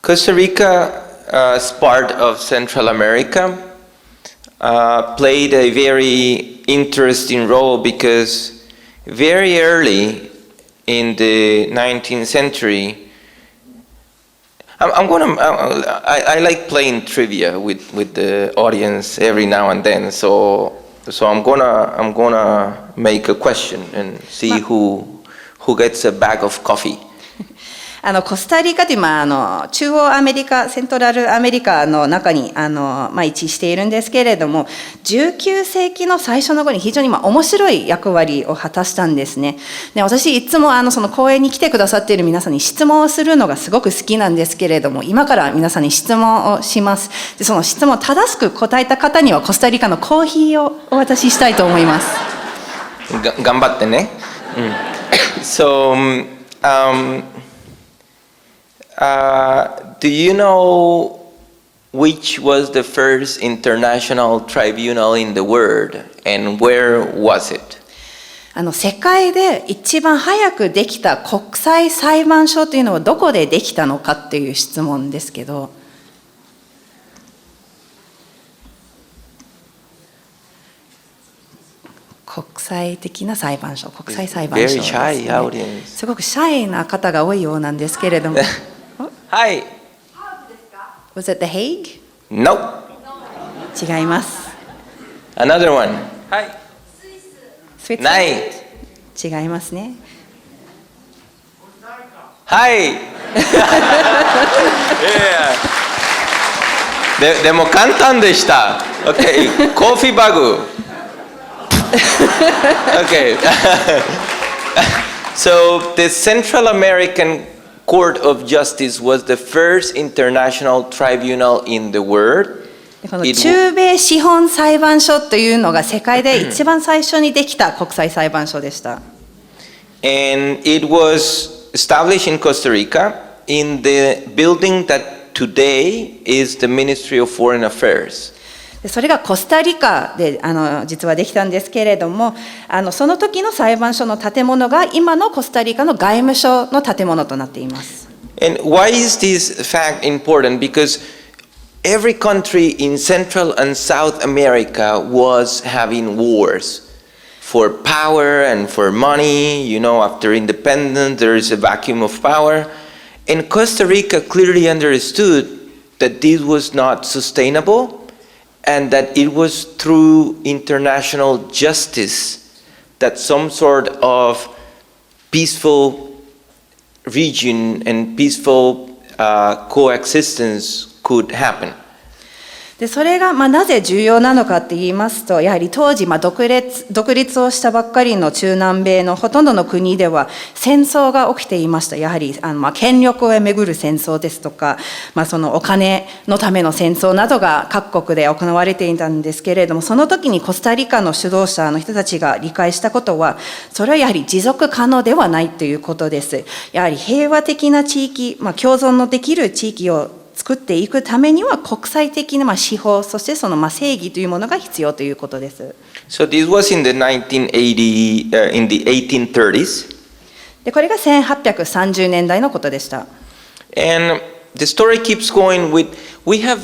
Costa Rica, as part of Central America, played a very interesting role because very early in the 19th century, I like playing trivia with the audience every now and then, so I'm gonna make a question and see who gets a bag of coffee. コスタリカという、中央アメリカ、セントラルアメリカの中に位置しているんですけれども、19世紀の最初の頃に非常に面白い役割を果たしたんですね。で、私いつもその講演に来てくださっている皆さんに質問をするのがすごく好きなんですけれども、今から皆さんに質問をします。で、その質問を正しく答えた方にはコスタリカのコーヒーをお渡ししたいと思います。頑張ってね。So, do you know which was the first international tribunal in the world and where was it? 世界で一番早くできた国際裁判所というのはどこでできたのかっていう質問ですけど、国際的な裁判所、国際裁判所ですね。すごくシャイな方が多いようなんですけれども。Hi. Was it The Hague? No. 違います。Another one. Hi. スイス。ない。違いますね。はいでも簡単でした。Okay. コーヒーバグ。Okay. So the Central American Court of Justice was the first international tribunal in the world. この中米司法裁判所というのが世界で一番最初にできた国際裁判所でした。And it was established in Costa Rica in the building that today is the Ministry of Foreign Affairs. それがコスタリカで実はできたんですけれども、その時の裁判所の建物が今のコスタリカの外務省の建物となっています。And why is this fact important? Because every country in Central and South America was having wars for power and for money. You know, after independence, there is a vacuum of power. And Costa Rica clearly understood that this was not sustainable and that it was through international justice that some sort of peaceful region and peaceful coexistence could happen. でそれがなぜ重要なのかって言いますと、やはり当時独立をしたばっかりの中南米のほとんどの国では戦争が起きていました。やはり権力をめぐる戦争ですとか、そのお金のための戦争などが各国で行われていたんですけれども、その時にコスタリカの指導者の人たちが理解したことは、それはやはり持続可能ではないということです。やはり平和的な地域、共存のできる地域を作っていくためには国際的な司法、そしてその正義というものが必要ということです。So this was in the 1830s. でこれが1830年代のことでした。And the story keeps going with, we have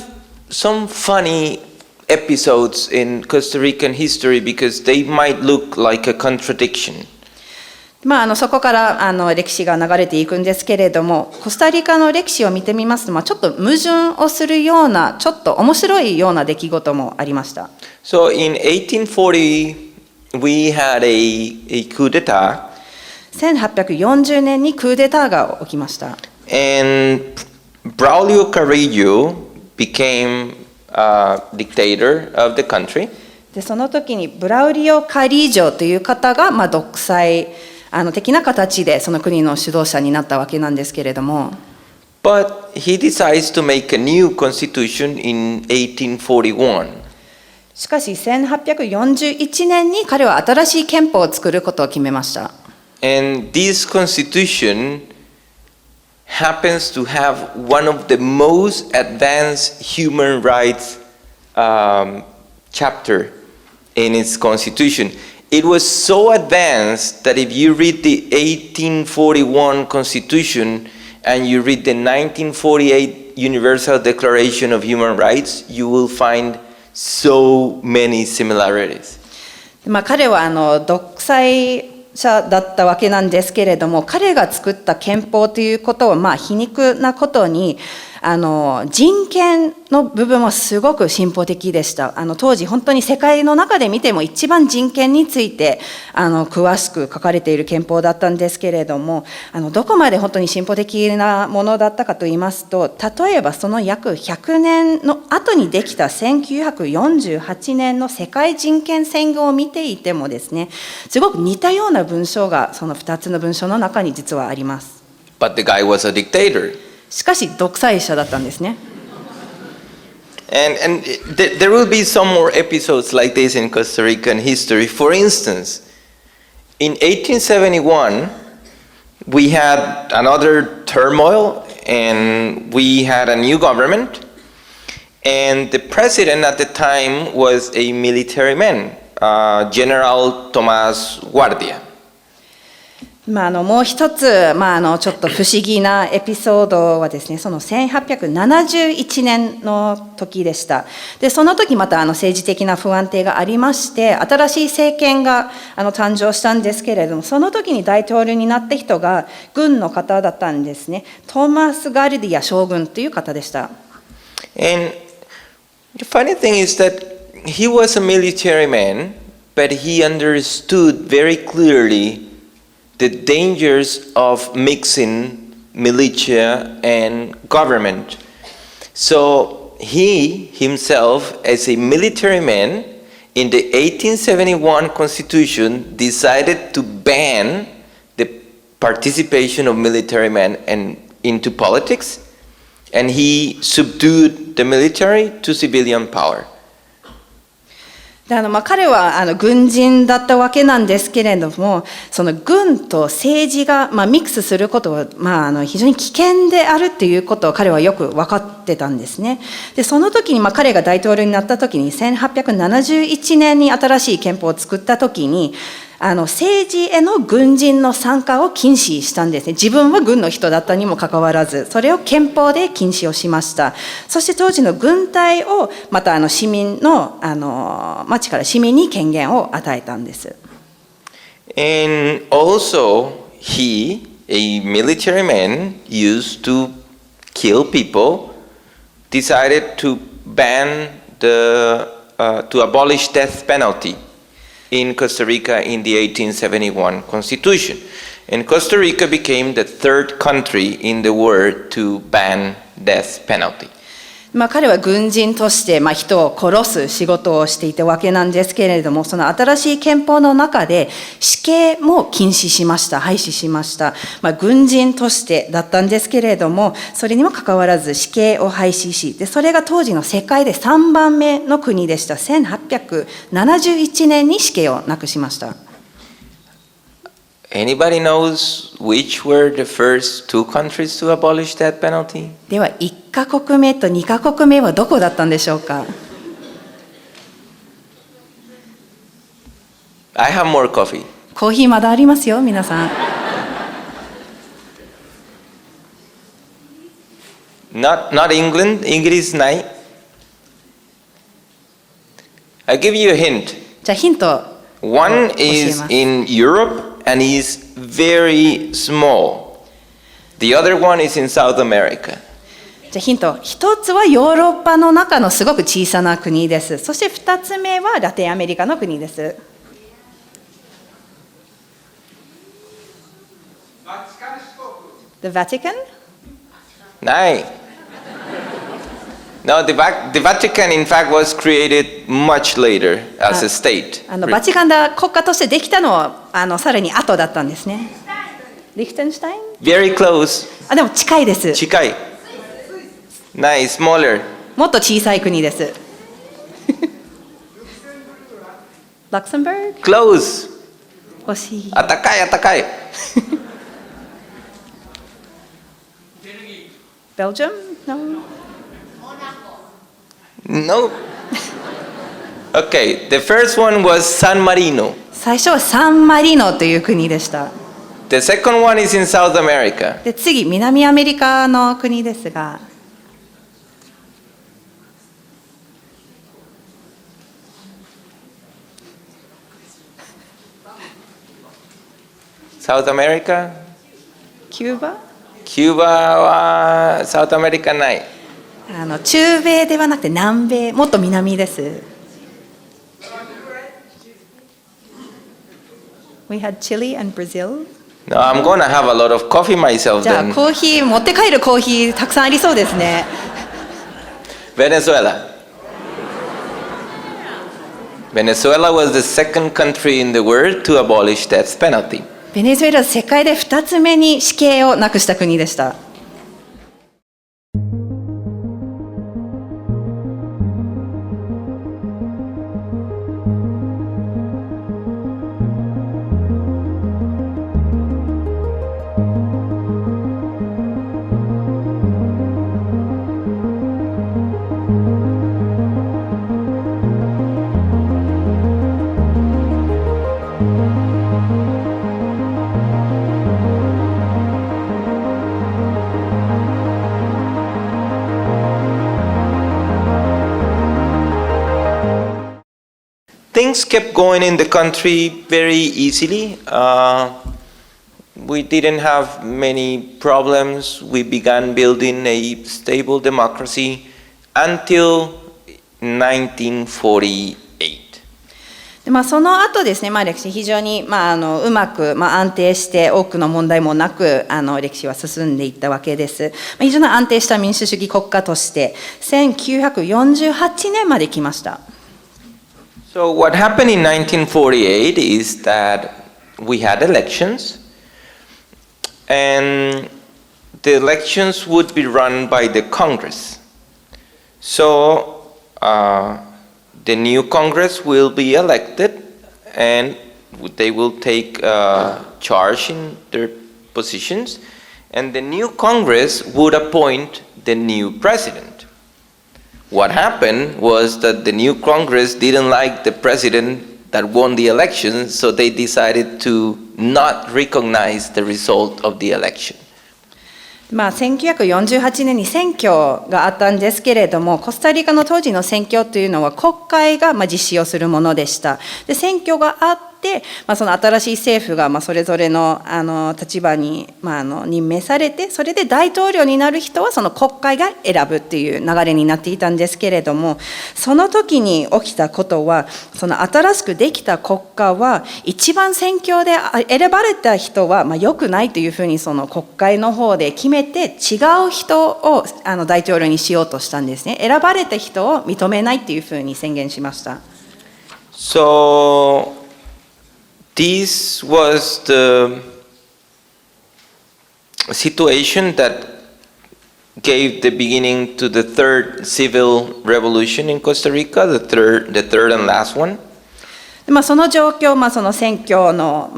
some funny episodes in Costa Rican history because they might look like a contradiction. そこから歴史が流れていくんですけれども、コスタリカの歴史を見てみますと、ちょっと矛盾をするような、ちょっと面白いような出来事もありました。So in 1840, we had a coup d'etat. 1840年にクーデターが起きました。And Braulio Carrillo became dictator of the country. でその時にブラウリオ・カリージョという方が独裁的な形でその国の指導者になったわけなんですけれども、But he decides to make a new constitution in 1841. しかし1841年に彼は新しい憲法を作ることを決めました。And this constitution happens to have one of the most advanced human rights chapter in its constitution. It was so advanced that if you read the 1841 Constitution and you read the 1948 Universal Declaration of Human Rights, you will find so many similarities. 彼は独裁者だったわけなんですけれども、彼が作った憲法ということを皮肉なことに人権の部分はすごく進歩的でした。当時本当に世界の中で見ても一番人権について詳しく書かれている憲法だったんですけれども、どこまで本当に進歩的なものだったかと言いますと、例えばその約100年の後にできた1948年の世界人権宣言を見ていてもですね、すごく似たような文章がその2つの文章の中に実はあります。But the guy was a dictator. しかし独裁者だったんですね。And there will be some more episodes like this in Costa Rican history. For instance, in 1871, we had another turmoil and we had a new government. And the president at the time was a military man, General Tomás Guardia. もう一つ、ちょっと不思議なエピソードはですね、その1871年の時でした。で、その時また政治的な不安定がありまして、新しい政権が誕生したんですけれども、その時に大統領になった人が軍の方だったんですね。トーマス・ガルディア将軍という方でした。And the funny thing is that he was a military man, but he understood very clearly the dangers of mixing militia and government. So he himself, as a military man, in the 1871 Constitution, decided to ban the participation of military men into politics, and he subdued the military to civilian power. で彼は軍人だったわけなんですけれども、その軍と政治がミックスすることは非常に危険であるっていうことを彼はよく分かってたんですね。でその時に彼が大統領になった時に1871年に新しい憲法を作った時に政治への軍人の参加を禁止したんですね。自分は軍の人だったにもかかわらず、それを憲法で禁止をしました。そして当時の軍隊をまた市民の町から市民に権限を与えたんです。And also, he, a military man, used to kill people, decided to abolish death penalty.In Costa Rica in the 1871 Constitution. And Costa Rica became the third country in the world to ban death penalty. 彼は軍人として人を殺す仕事をしていたわけなんですけれども、その新しい憲法の中で死刑も禁止しました、廃止しました。軍人としてだったんですけれども、それにもかかわらず死刑を廃止し、でそれが当時の世界で3番目の国でした。1871年に死刑をなくしました。Anybody knows which were the first two countries to abolish that penalty? では1カ国目と2カ国目はどこだったんでしょうか。 I have more coffee. コーヒーまだありますよ、皆さん。Not England. English ない。I'll give you a hint. じゃあヒント。One is in Europe.And is very small. The other one is in South America. じゃあヒント。一つはヨーロッパの中のすごく小さな国です。そして二つ目はラテンアメリカの国です。The Vatican? ない。No, the Vatican, in fact, was created much later as a state. バチカンが国家としてできたのはさらに後だったんですね。リヒテンシュタイン Very close. でも近いです。近い。ない、smaller. もっと小さい国です。ラクセンバーグ Close. 惜しい。あったかい、あったかい。Belgium? No. Okay, the first one was San Marino. 最初はサンマリノという国でした。The second one is in South America. で次、南アメリカの国ですが。South America? キューバ？キューバはサウスアメリカない。中米ではなくて南米、もっと南です。We had Chile and Brazil. No, I'm gonna have a lot of coffee myself じゃあ then. コーヒー、持って帰るコーヒーたくさんありそうですね。Venezuela. Venezuela was the second country in the world to abolish death penalty. ベネズエラは世界で2つ目に死刑をなくした国でした。Things kept going in the country very easily. We didn't have many problems. We began building a stable democracy until 1948. でその後ですね、歴史非常に、うまく、安定して多くの問題もなく歴史は進んでいったわけです。非常に安定した民主主義国家として1948年まで来ました。So what happened in 1948 is that we had elections, and the elections would be run by the Congress. So the the new Congress will be elected and they will take charge in their positions, and the new Congress would appoint the new president. What happened was that the new Congress didn't like the president that won the election, so they decided to not recognize the result of the election. 1948年に選挙があったんですけれども、コスタリカの当時の選挙というのは国会が実施をするものでした。で、選挙があって、その新しい政府がそれぞれの立場に任命されて、それで大統領になる人はその国会が選ぶっていう流れになっていたんですけれども、その時に起きたことは、その新しくできた国家は一番選挙で選ばれた人は良くないというふうにその国会の方で決めて、違う人を大統領にしようとしたんですね。選ばれた人を認めないっていうふうに宣言しました。So this was the situation that gave the beginning to the third civil revolution in Costa Rica, the third and last one. その状況、その選挙の、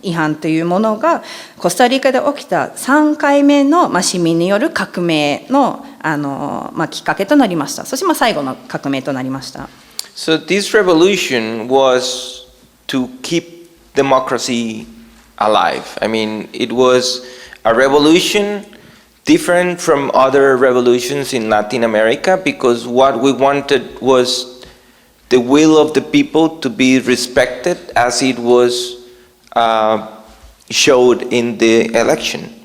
違反というものがコスタリカで起きた3回目の、市民による革命の、きっかけとなりました。そして最後の革命となりました。So this revolution was to keep democracy alive. I mean, it was a revolution different from other revolutions in Latin America because what we wanted was the will of the people to be respected as it was showed in the election.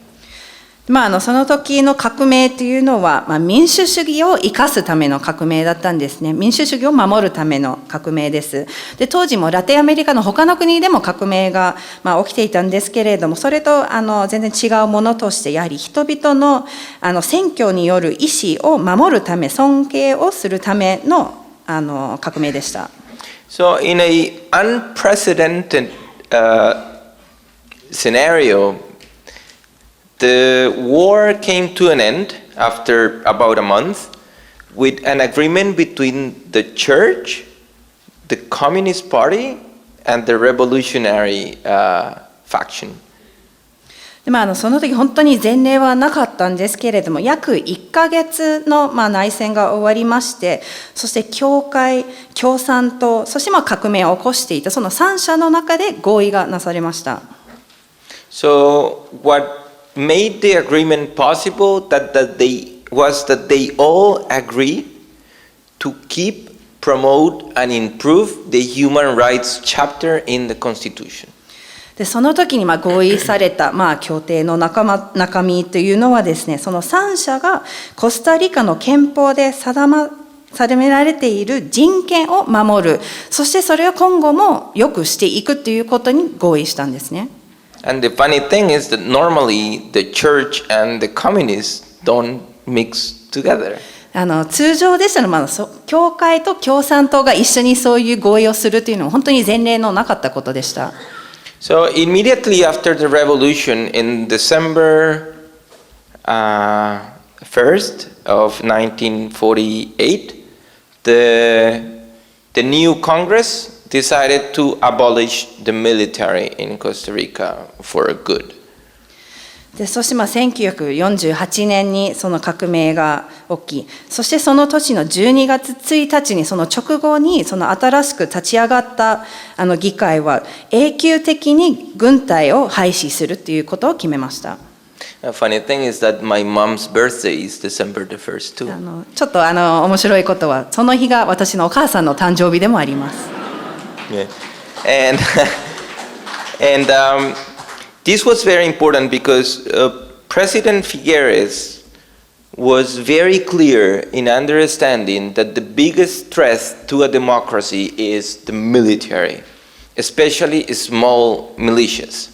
その時の革命というのは、民主主義を生かすための革命だったんですね。民主主義を守るための革命です。で、当時もラテンアメリカの他の国でも革命が、起きていたんですけれども、それと全然違うものとして、やはり人々の選挙による意思を守るため、尊敬をするための革命でした。So in a unprecedented scenario, the war came to an end after about a month with an agreement between the church, the Communist Party, and the revolutionary faction. その時本当に前例はなかったんですけれども、約1ヶ月の内戦が終わりまして、そして教会、共産党、そして革命を起こしていたその3者の中で合意がなされました。So what made the agreement possible was that they all agreed to keep, promote, and improve the human rights chapter in the Constitution. でその時に合意された協定の中身というのはですね、その3者がコスタリカの憲法で定められている人権を守る、そしてそれを今後も良くしていくということに合意したんですね。And the funny thing is that normally the church and the communists don't mix together. 通常でしたら、教会と共産党が一緒にそういう合意をするというのは本当に前例のなかったことでした。So immediately after the revolution in December 1st of 1948, the new Congress decided to abolish the military in Costa Rica for good. でそして1948年にその革命が起き、そしてその年の12月1日にその直後にその新しく立ち上がった議会は永久的に軍隊を廃止するということを決めました。A funny thing is that my mom's birthday is December the 1st too. ちょっと面白いことはその日が私のお母さんの誕生日でもあります。Yeah. And this was very important because President Figueres was very clear in understanding that the biggest threat to a democracy is the military, especially small militias.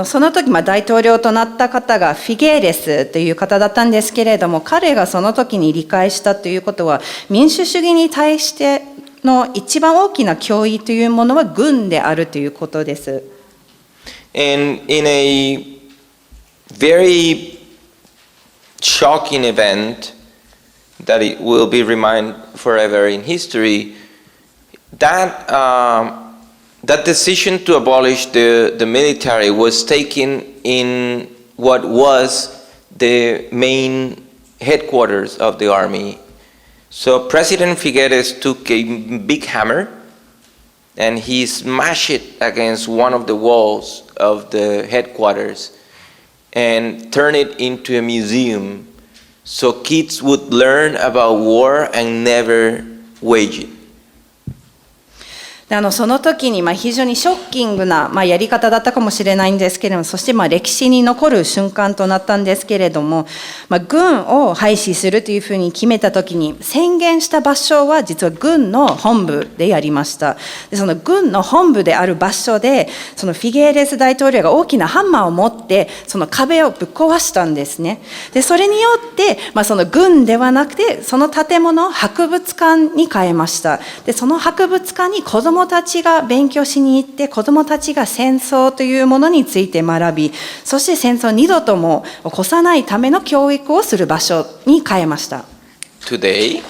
その時大統領となった方がフィゲーレスという方だったんですけれども、彼がその時に理解したということは、民主主義に対しての一番大きな脅威というものは軍であるということです。And in a very shocking event, that it will be reminded forever in history. That decision to abolish the military was taken in what was the main headquarters of the army. So President Figueres took a big hammer and he smashed it against one of the walls of the headquarters and turned it into a museum so kids would learn about war and never wage it. でその時に非常にショッキングなやり方だったかもしれないんですけれども、そして歴史に残る瞬間となったんですけれども、軍を廃止するというふうに決めた時に宣言した場所は実は軍の本部でやりました。でその軍の本部である場所で、そのフィゲーレス大統領が大きなハンマーを持ってその壁をぶっ壊したんですね。でそれによってその軍ではなくてその建物を博物館に変えました。でその博物館に子どもたちが勉強しに行って、子どもたちが戦争というものについて学び、そして戦争を二度とも起こさないための教育をする場所に変えました。Today,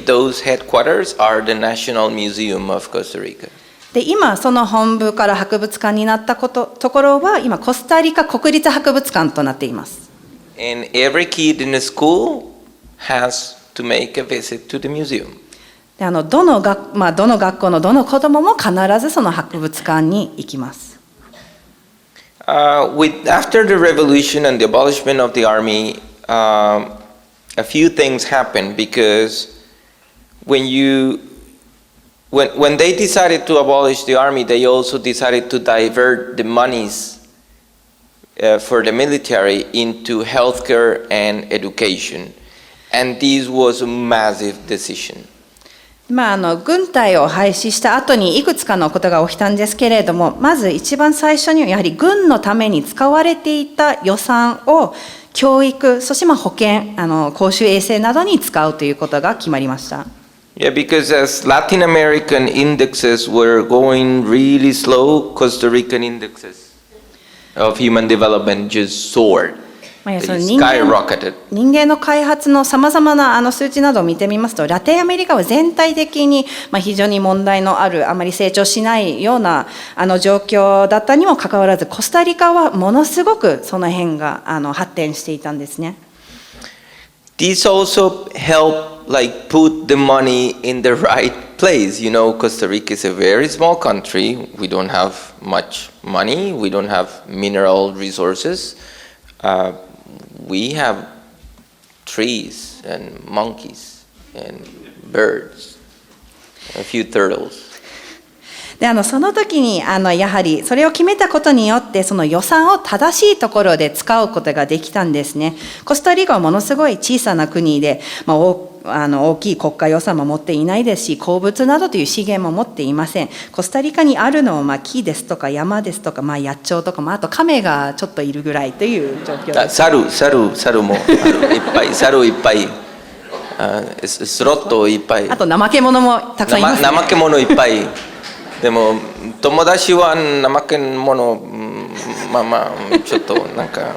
those headquarters are the National Museum of Costa Rica. で今その本部から博物館になったところは今コスタリカ国立博物館となっています。And every kid in the school has to make a visit to the museum. でどの学校のどの子どもも必ずその博物館に行きます。After the revolution and the abolishment of the army, a few things happened because when they decided to abolish the army, they also decided to divert the monies for the military into healthcare and education. And this was a massive decision. 軍隊を廃止した後にいくつかのことが起きたんですけれども、まず一番最初にはやはり軍のために使われていた予算を教育、そして保健、公衆衛生などに使うということが決まりました。Yeah, because as Latin American indexes were going really slow, Costa Rican indexes of human development just soared. その人間の開発のさまざまな数値などを見てみますと、ラテンアメリカは全体的に非常に問題のある、あまり成長しないような状況だったにもかかわらず、コスタリカはものすごくその辺が発展していたんですね。This also helped put the money in the right place. You know, Costa Rica is a very small country. We don't have much money. We don't have mineral resources. We have trees and monkeys and birds, a few turtles. でその時にやはりそれを決めたことによってその予算を正しいところで使うことができたんですね。コスタリカはものすごい小さな国で、大きい国家予算も持っていないですし、鉱物などという資源も持っていません。コスタリカにあるのは木ですとか山ですとか、野鳥とか、あと亀がちょっといるぐらいという状況です。猿もいっぱい、猿いっぱい、スロットいっぱい。あと怠け者もたくさんいます、ね。怠け者いっぱい。でも友達は怠け者、ちょっとなんか。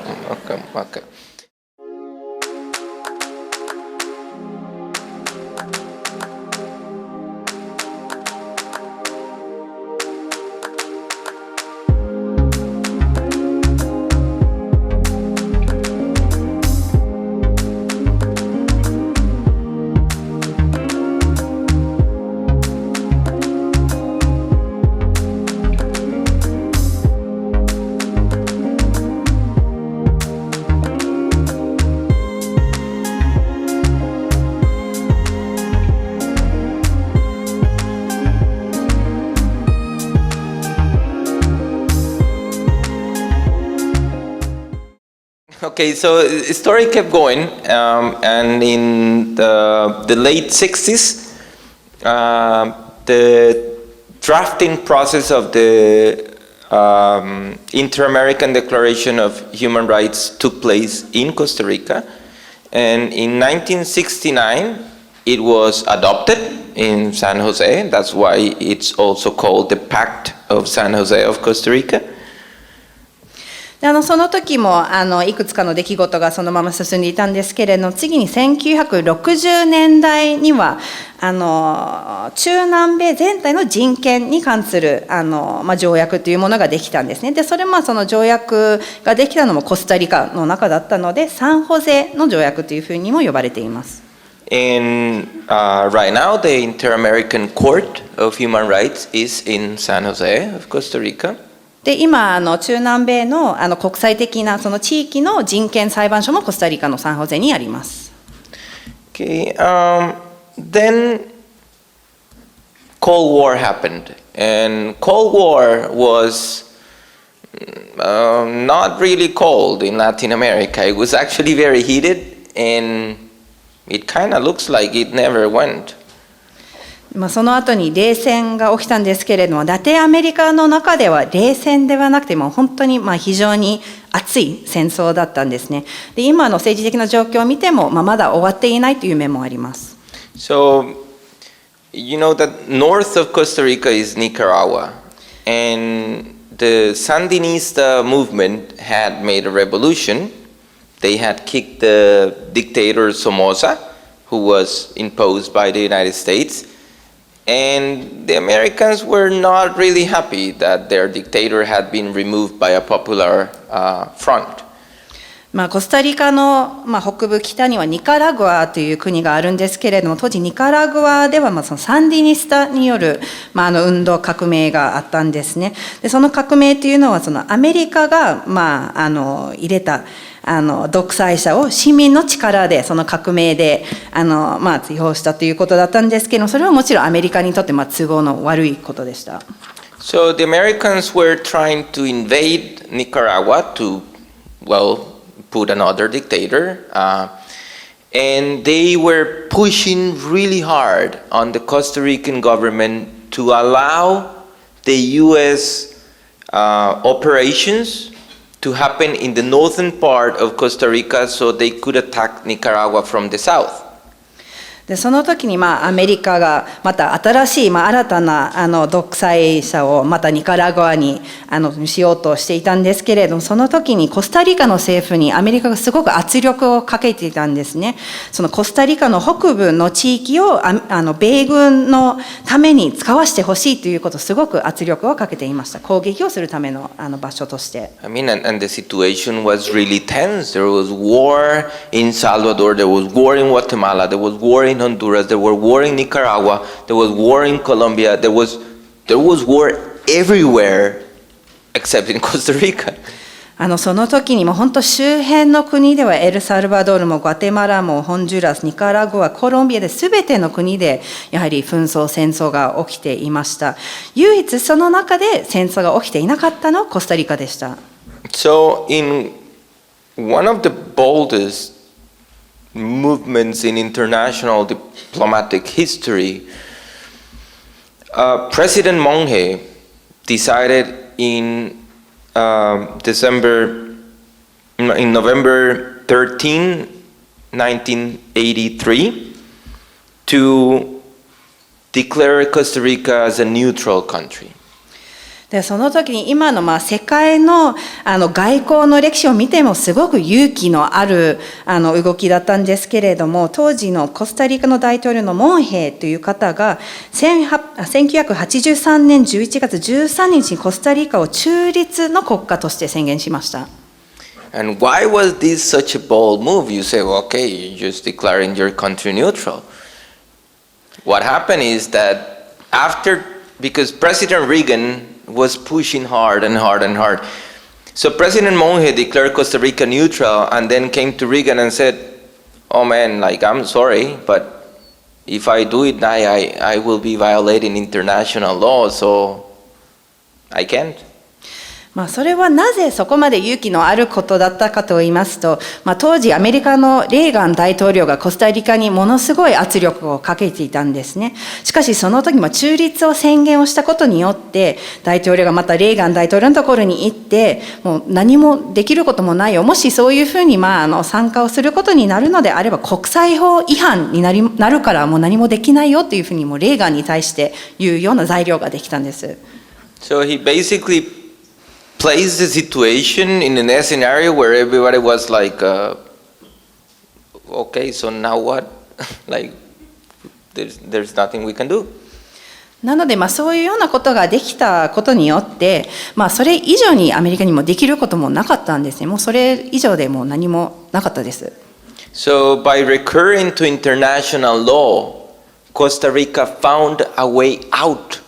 Okay, so the story kept going, and in the late 60s, the drafting process of the Inter-American Declaration of Human Rights took place in Costa Rica, and in 1969, it was adopted in San Jose. That's why it's also called the Pact of San Jose of Costa Rica. でその時もいくつかの出来事がそのまま進んでいたんですけれども、次に1960年代には中南米全体の人権に関する条約というものができたんですね。でそれその条約ができたのもコスタリカの中だったので、サンホゼの条約というふうにも呼ばれています。And right now, the Inter-American Court of Human Rights is in San Jose of Costa Rica. で今中南米の国際的なその地域の人権裁判所もコスタリカのサンホゼにあります。Okay, then Cold War happened, and Cold War was not really cold in Latin America. It was actually very heated, and it kind of looks like it never went. その後に冷戦が起きたんですけれども、ラテンアメリカの中では冷戦ではなくても本当に非常に熱い戦争だったんですね。で今の政治的な状況を見てもまだ終わっていないという面もあります。So, you know that north of Costa Rica is Nicaragua, and the Sandinista movement had made a revolution. They had kicked the dictator Somoza, who was imposed by the United States. And the Americans were not really happy that their dictator had been removed by a popular front. コスタリカの、北部北にはニカラグアという国があるんですけれども、当時ニカラグアではそのサンディニスタによる、運動革命があったんですね。でその革命というのはそのアメリカが、入れた独裁者を市民の力でその革命で追放したということだったんですけども、それはもちろんアメリカにとって都合の悪いことでした。So the Americans were trying to invade Nicaragua to, well, put another dictator, and they were pushing really hard on the Costa Rican government to allow the U.S. Operations to happen in the northern part of Costa Rica so they could attack Nicaragua from the south. でその時にアメリカがまた新しい新たな独裁者をまたニカラグアにしようとしていたんですけれども、その時にコスタリカの政府にアメリカがすごく圧力をかけていたんですね。そのコスタリカの北部の地域を米軍のために使わせてほしいということをすごく圧力をかけていました。攻撃をするための場所として。I mean, and the situation was really tense. There was war in Salvador, there was war in Guatemala, there was war in Honduras, there was war in Nicaragua, there was war in Colombia, there was war everywhere except in Costa Rica. その時にも本当周辺の国ではエルサルバドルもグアテマラもホンジュラス、ニカラグア、コロンビアで全ての国でやはり紛争戦争が起きていました。唯一その中で戦争が起きていなかったのはコスタリカでした。So in one of the boldest movements in international diplomatic history, President Monge decided in November 13, 1983, to declare Costa Rica as a neutral country. でその時に今の世界の外交の歴史を見てもすごく勇気のある動きだったんですけれども、当時のコスタリカの大統領のモンヘイという方が1983年11月13日にコスタリカを中立の国家として宣言しました。And why was this such a bold move? You say, well, okay, you're just declaring your country neutral. What happened is that because President Reagan was pushing hard and hard and hard. So President Monge declared Costa Rica neutral and then came to Reagan and said, oh man, I'm sorry, but if I do it now, I will be violating international law, so I can't. それはなぜそこまで勇気のあることだったかと言いますと、当時アメリカのレーガン大統領がコスタリカにものすごい圧力をかけていたんですね。しかしその時中立を宣言をしたことによって大統領がまたレーガン大統領のところに行って、もう何もできることもないよ、もしそういうふうに参加をすることになるのであれば国際法違反になるからもう何もできないよというふうにもうレーガンに対して言うような材料ができたんです。So he basically place the situation in a scenario where everybody was like, okay, so now what? Like, there's nothing we can do. なので、そういうようなことができたことによって、それ以上にアメリカにもできることもなかったんですね。もうそれ以上でもう何もなかったです。So by recurring to international law, Costa Rica found a way out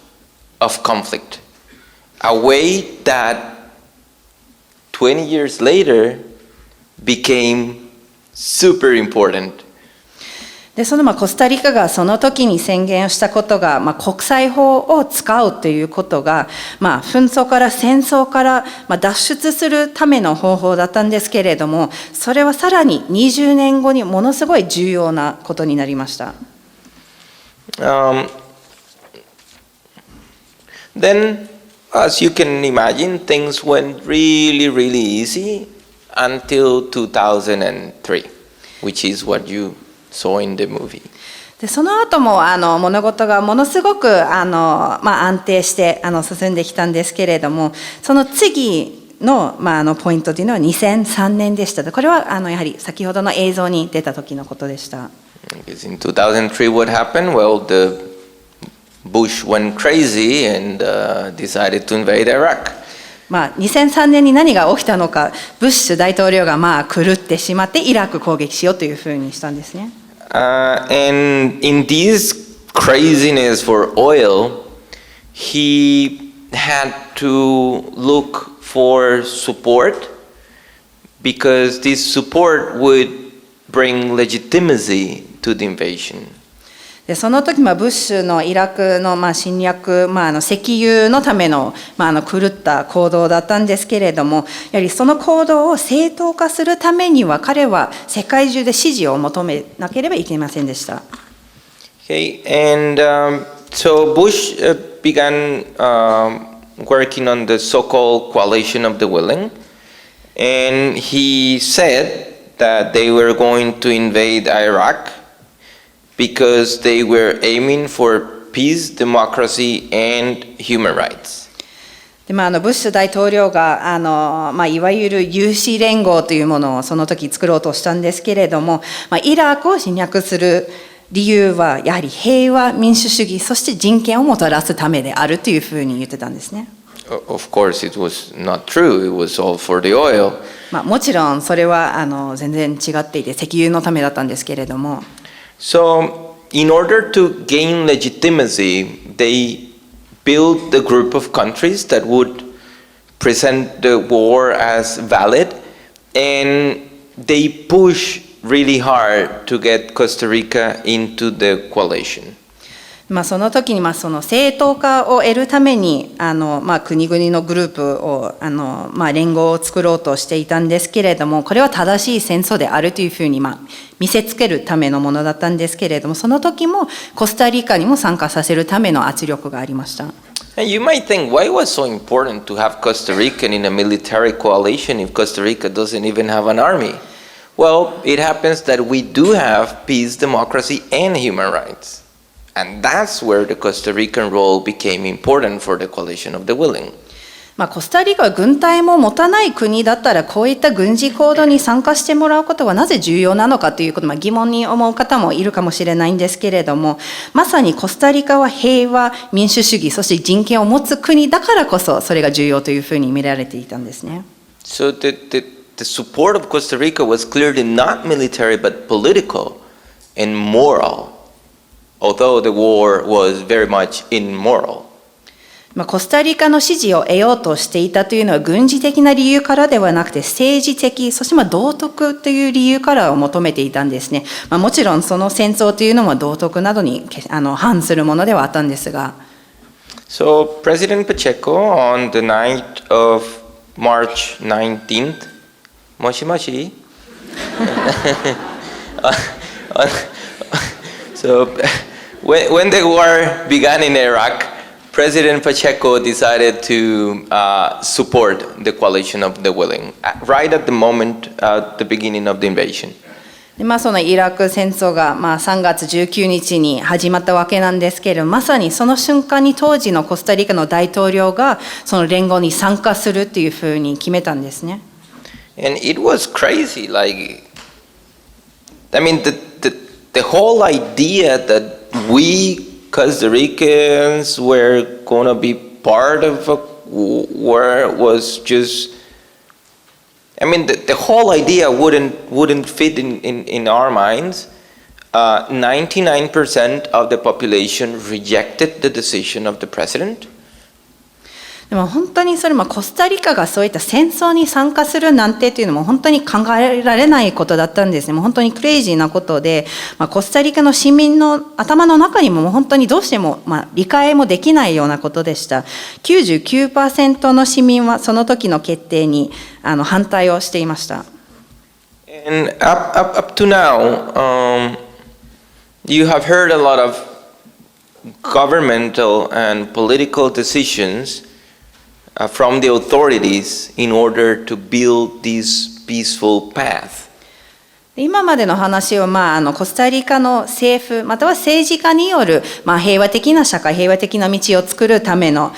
of conflict, a way that 20 years later became super important. でそのコスタリカがその時に宣言をしたことが、国際法を使うということが、紛争から戦争から、脱出するための方法だったんですけれども、それはさらに20年後にものすごい重要なことになりました。Then, as you can imagine, things went really, really easy until 2003, which is what you saw in the movie. でその後も物事がものすごく安定して進んできたんですけれども、その次の、ポイントというのは2003年でした。これはやはり先ほどの映像に出た時のことでした。Because in 2003, what happened? Well, the Bush went crazy and decided to invade Iraq. 2003年に何が起きたのか、ブッシュ大統領が狂ってしまってイラク攻撃しようというふうにしたんですね。And in this craziness for oil, he had to look for support because this support would bring legitimacy to the invasion. でその時、ブッシュのイラクの侵略、石油のための、狂った行動だったんですけれども、やはりその行動を正当化するためには、彼は世界中で支持を求めなければいけませんでした。Okay, and so Bush began working on the so-called coalition of the willing, and he said that they were going to invade Iraq.Because they were aiming for peace, democracy, and human rights. でブッシュ大統領がいわゆる有志連合というものをその時作ろうとしたんですけれども、イラクを侵略する理由はやはり平和、民主主義、そして人権をもたらすためであるというふうに言ってたんですね。Of course, it was not true. It was all for the oil. もちろんそれは全然違っていて石油のためだったんですけれども。So, in order to gain legitimacy, they built a group of countries that would present the war as valid, and they push really hard to get Costa Rica into the coalition. その時にその正当化を得るために国々のグループを連合を作ろうとしていたんですけれども、これは正しい戦争であるというふうに見せつけるためのものだったんですけれども、その時もコスタリカにも参加させるための圧力がありました。And you might think, why was it so important to have Costa Rica in a military coalition if Costa Rica doesn't even have an army? Well, it happens that we do have peace, democracy, and human rights.And that's where the Costa Rican role became important for the coalition of the willing. コスタリカは軍隊も持たない国だったら、こういった軍事行動に参加してもらうことはなぜ重要なのかということ、疑問に思う方もいるかもしれないんですけれども、まさにコスタリカは平和、民主主義、そして人権を持つ国だからこそ、それが重要というふうに見られていたんですね。So the support of Costa Rica was clearly not military but political and moral.Although the war was very much immoral. コスタリカの支持を得ようとしていたというのは軍事的な理由からではなくて政治的、そして道徳という理由からを求めていたんですね。もちろんその戦争というのも道徳などに反するものではあったんですが。So President Pacheco on the night of March 19th, もしもしSo when the war began in Iraq, President Pacheco decided to support the coalition of the willing, right at the moment, at the beginning of the invasion. でそのイラク戦争が3月19日に始まったわけなんですけれども、まさにその瞬間に当時のコスタリカの大統領がその連合に参加するっていうふうに決めたんですね。And it was crazy, like, I mean, the whole idea that we Costa Ricans were going to be part of a war was just, I mean, the whole idea wouldn't fit in our minds. 99% of the population rejected the decision of the president. でも本当にそれもコスタリカがそういった戦争に参加するなんてっていうのも本当に考えられないことだったんですね。もう本当にクレイジーなことで、コスタリカの市民の頭の中にも本当にどうしても理解もできないようなことでした。99% の市民はその時の決定に反対をしていました。And up to now, you have heard a lot of governmental and political decisions.From the authorities in order to build this peaceful path. 今までの話を、コスタリカの政府または政治家による、平和的な社会、平和的な道を作るための、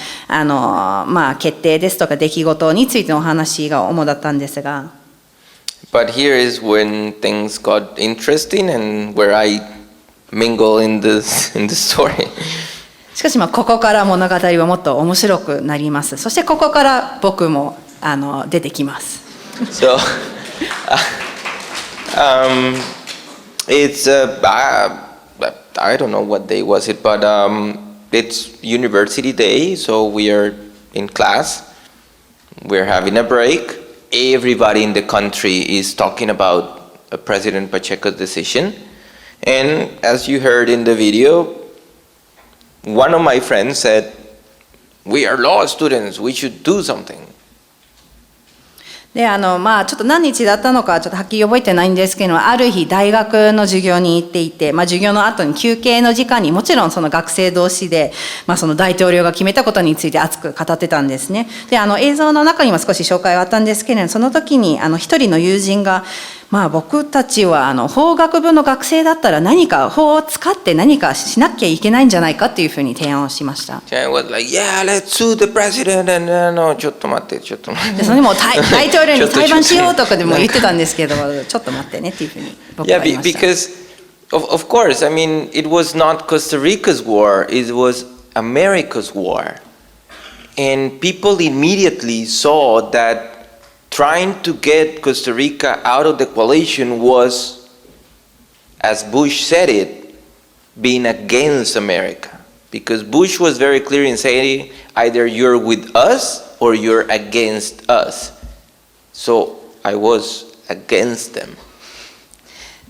決定ですとか出来事についてのお話が主だったんですが。But here is when things got interesting and where I mingle in the story. しかしここから物語はもっと面白くなります。そしてここから僕も出てきます。So, it's I don't know what day was it, but it's university day, so we are in class. We're having a break. Everybody in the country is talking about President Pacheco's decision, and as you heard in the video.One of my friends said, "We are law students. We should do something." でちょっと何日だったのかちょっとはっきり覚えてないんですけど、ある日大学の授業に行っていて、授業の後に休憩の時間にもちろんその学生同士で、その大統領が決めたことについて熱く語ってたんですね。で映像の中にも少し紹介があったんですけれども、その時に一人の友人が僕たちは法学部の学生だったら何か法を使って何かしなきゃいけないんじゃないかっていうふうに提案をしました。I was like, "Yeah, let's sue the president." And no, ちょっと待って。でそれでも大統領に裁判しようとかでも言ってたんですけど、ちょっと待ってねっていうふうに僕は言いました。Yeah, because of course, I mean, it was not Costa Rica's war; it was America's war, and people immediately saw that.Trying to get Costa Rica out of the coalition was, as Bush said it, being against America. Because Bush was very clear in saying either you're with us or you're against us. So I was against them.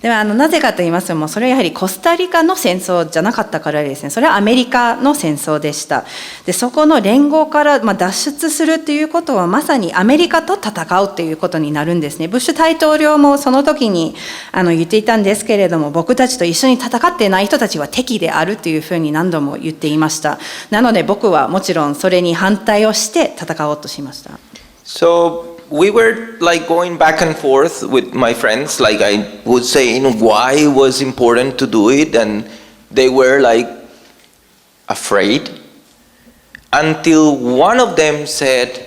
ではなぜかと言いますと、それはやはりコスタリカの戦争じゃなかったからですね。それはアメリカの戦争でした。でそこの連合から脱出するということはまさにアメリカと戦うということになるんですね。ブッシュ大統領もその時に言っていたんですけれども、僕たちと一緒に戦っていない人たちは敵であるというふうに何度も言っていました。なので僕はもちろんそれに反対をして戦おうとしました。So,We were like going back and forth with my friends, like I would say why it was important to do it, and they were like afraid until one of them said,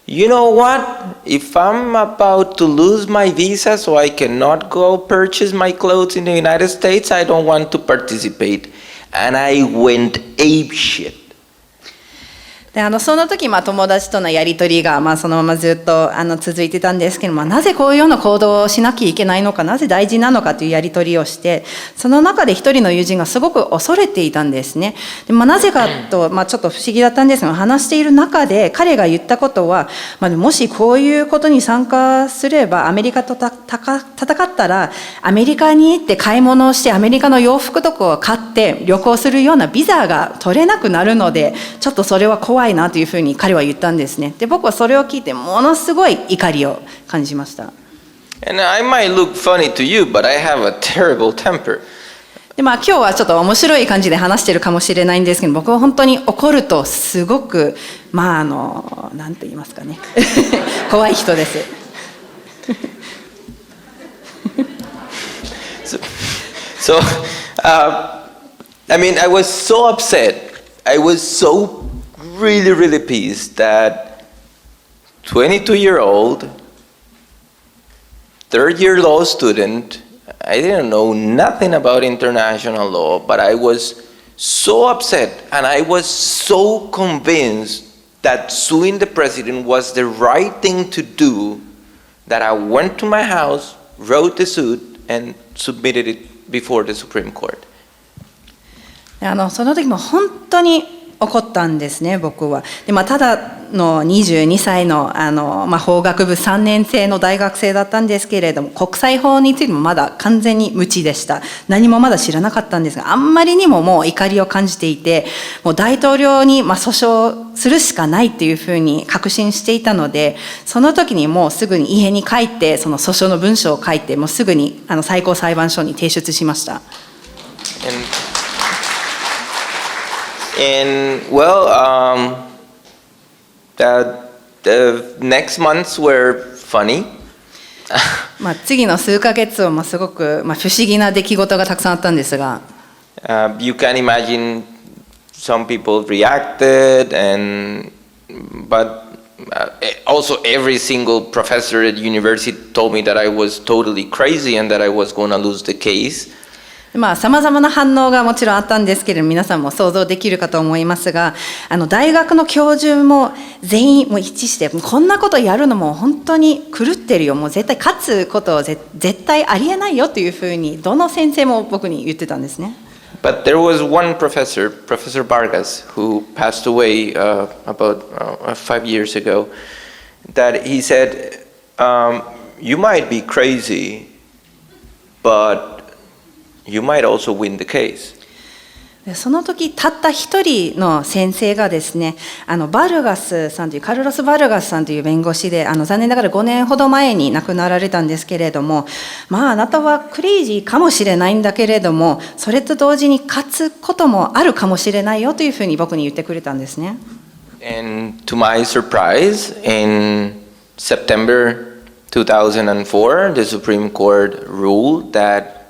"You know what? If I'm about to lose my visa so I cannot go purchase my clothes in the United States, I don't want to participate." And I went apeshit.でその時友達とのやり取りがそのままずっと続いてたんですけども、なぜこういうような行動をしなきゃいけないのか、なぜ大事なのかというやり取りをして、その中で一人の友人がすごく恐れていたんですね。でなぜかと、ちょっと不思議だったんですが、話している中で彼が言ったことは、もしこういうことに参加すればアメリカと戦ったらアメリカに行って買い物をしてアメリカの洋服とかを買って旅行するようなビザが取れなくなるので、ちょっとそれは怖いなというふうに彼は言ったんですね。で僕はそれを聞いてものすごい怒りを感じました。And I might look funny to you, but I have a terrible temper. で今日はちょっと面白い感じで話してるかもしれないんですけど、僕は本当に怒るとすごくなんて言いますかね怖い人です。So, I mean, I was so upset. I was so really pissed that 22-year-old, third-year law student, I didn't know nothing about international law, but I was so upset and I was so convinced that suing the president was the right thing to do that I went to my house, wrote the suit, and submitted it before the Supreme Court. その時も本当に怒ったんですね、僕は。で、ただの22歳の、法学部3年生の大学生だったんですけれども、国際法についてもまだ完全に無知でした。何もまだ知らなかったんですが、あんまりにももう怒りを感じていて、もう大統領に訴訟するしかないっていうふうに確信していたので、その時にもうすぐに家に帰って、その訴訟の文書を書いて、もうすぐに最高裁判所に提出しました。And well, the next months were funny. 次の数ヶ月はすごく不思議な出来事がたくさんあったんですが、You can imagine some people reacted, but also every single professor at university told me that I was totally crazy and that I was going to lose the case. さまざまな反応がもちろんあったんですけれども、皆さんも想像できるかと思いますが、大学の教授も全員も一致して、こんなことやるのも本当に狂ってるよ、もう絶対勝つことは絶対ありえないよというふうに、どの先生も僕に言ってたんですね。But there was one professor, Professor Vargas, who passed away about 5 years ago, that he said, you might be crazy, but you might also win the case. その時たった一人の先生がですね、バルガスさんというカルロス・バルガスさんという弁護士で、残念ながら5年ほど前に亡くなられたんですけれども、あなたはクレイジーかもしれないんだけれども、それと同時に勝つこともあるかもしれないよというふうに僕に言ってくれたんですね。And to my surprise, in September 2004, the Supreme Court ruled that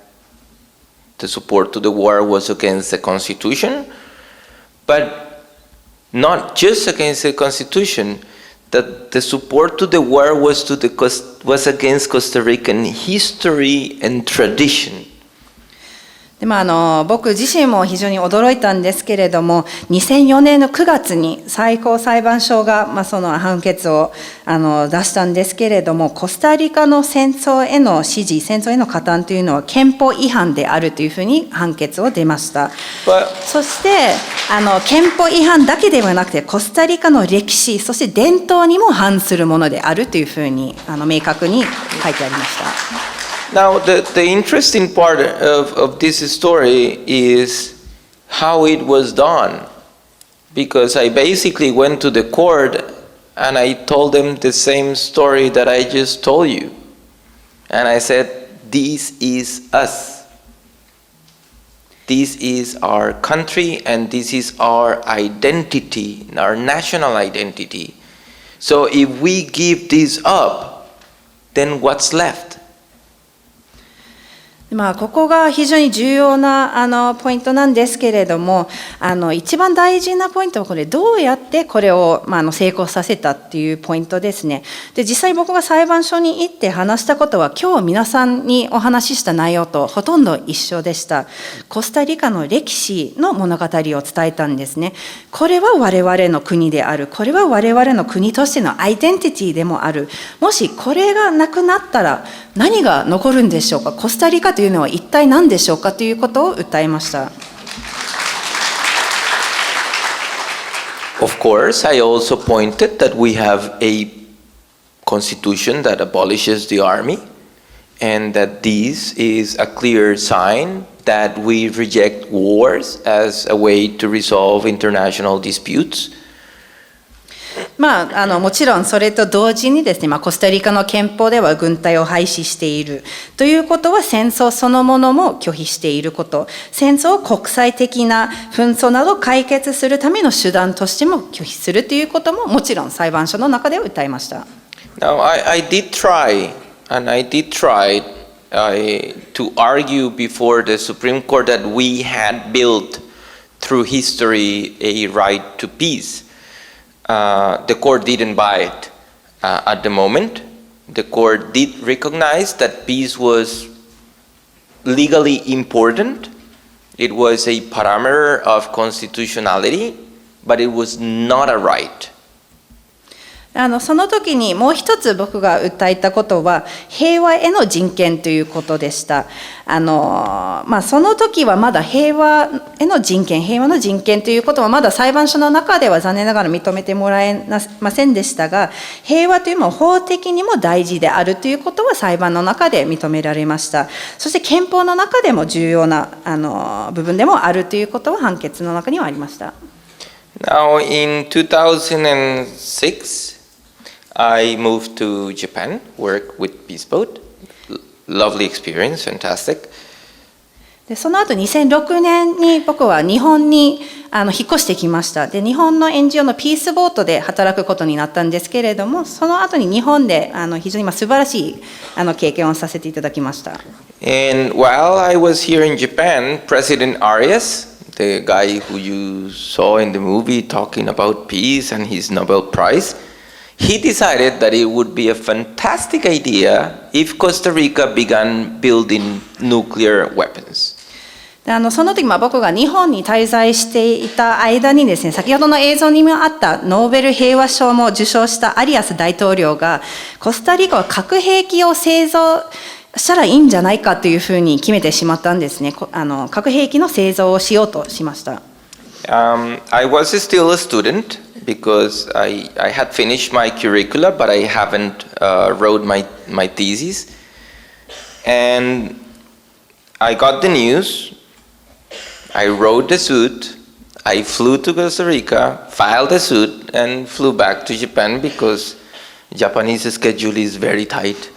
the support to the war was against the Constitution, but not just against the Constitution, that the support to the war was against Costa Rican history and tradition. で僕自身も非常に驚いたんですけれども、2004年の9月に最高裁判所が、その判決を出したんですけれども、コスタリカの戦争への支持、戦争への加担というのは憲法違反であるというふうに判決を出ました。そして憲法違反だけではなくて、コスタリカの歴史、そして伝統にも反するものであるというふうに明確に書いてありました。Now, the interesting part of this story is how it was done. Because I basically went to the court and I told them the same story that I just told you. And I said, this is us. This is our country and this is our identity, our national identity. So if we give this up, then what's left?ここが非常に重要なポイントなんですけれども、一番大事なポイントはこれ、どうやってこれを成功させたっていうポイントですね。で、実際僕が裁判所に行って話したことは、今日皆さんにお話しした内容とほとんど一緒でした。コスタリカの歴史の物語を伝えたんですね。これは我々の国である。これは我々の国としてのアイデンティティでもある。もしこれがなくなったら何が残るんでしょうか。コスタリカというのは一体何でしょうかということを訴えました。Of course, I also pointed that we have a constitution that abolishes the army, and that this is a clear sign that we reject wars as a way to resolve international disputes.もちろんそれと同時にですね、コスタリカの憲法では軍隊を廃止しているということは、戦争そのものも拒否していること、戦争を国際的な紛争などを解決するための手段としても拒否するということも、もちろん裁判所の中では訴えました。Now, I did try to argue before the Supreme Court that we had built through history a right to peace. The court didn't buy it at the moment. The court did recognize that peace was legally important. It was a parameter of constitutionality, but it was not a right. その時にもう一つ僕が訴えたことは平和への人権ということでした。その時はまだ平和への人権、平和の人権ということはまだ裁判所の中では残念ながら認めてもらえませんでしたが、平和というのは法的にも大事であるということは裁判の中で認められました。そして憲法の中でも重要な部分でもあるということは判決の中にはありました。Now, in 2006, I moved to Japan, work with Peace Boat. Lovely experience, fantastic. でその後2006年に僕は日本に引っ越してきました。で日本の NGO のピースボートで働くことになったんですけれども、その後に日本で非常に素晴らしい経験をさせていただきました。And while I was here in Japan, President Arias, the guy who you saw in the movie talking about peace and his Nobel Prize, he decided that it would be a fantastic idea if Costa Rica began building nuclear weapons. でその時僕が日本に滞在していた間にですね、先ほどの映像にもあったノーベル平和賞も受賞したアリアス大統領がコスタリカは核兵器を製造したらいいんじゃないかというふうに決めてしまったんですね。核兵器の製造をしようとしました。I was still a student because I had finished my curricula, but I haven't wrote my thesis. And I got the news. I wrote the suit. I flew to Costa Rica, filed the suit, and flew back to Japan because Japanese schedule is very tight.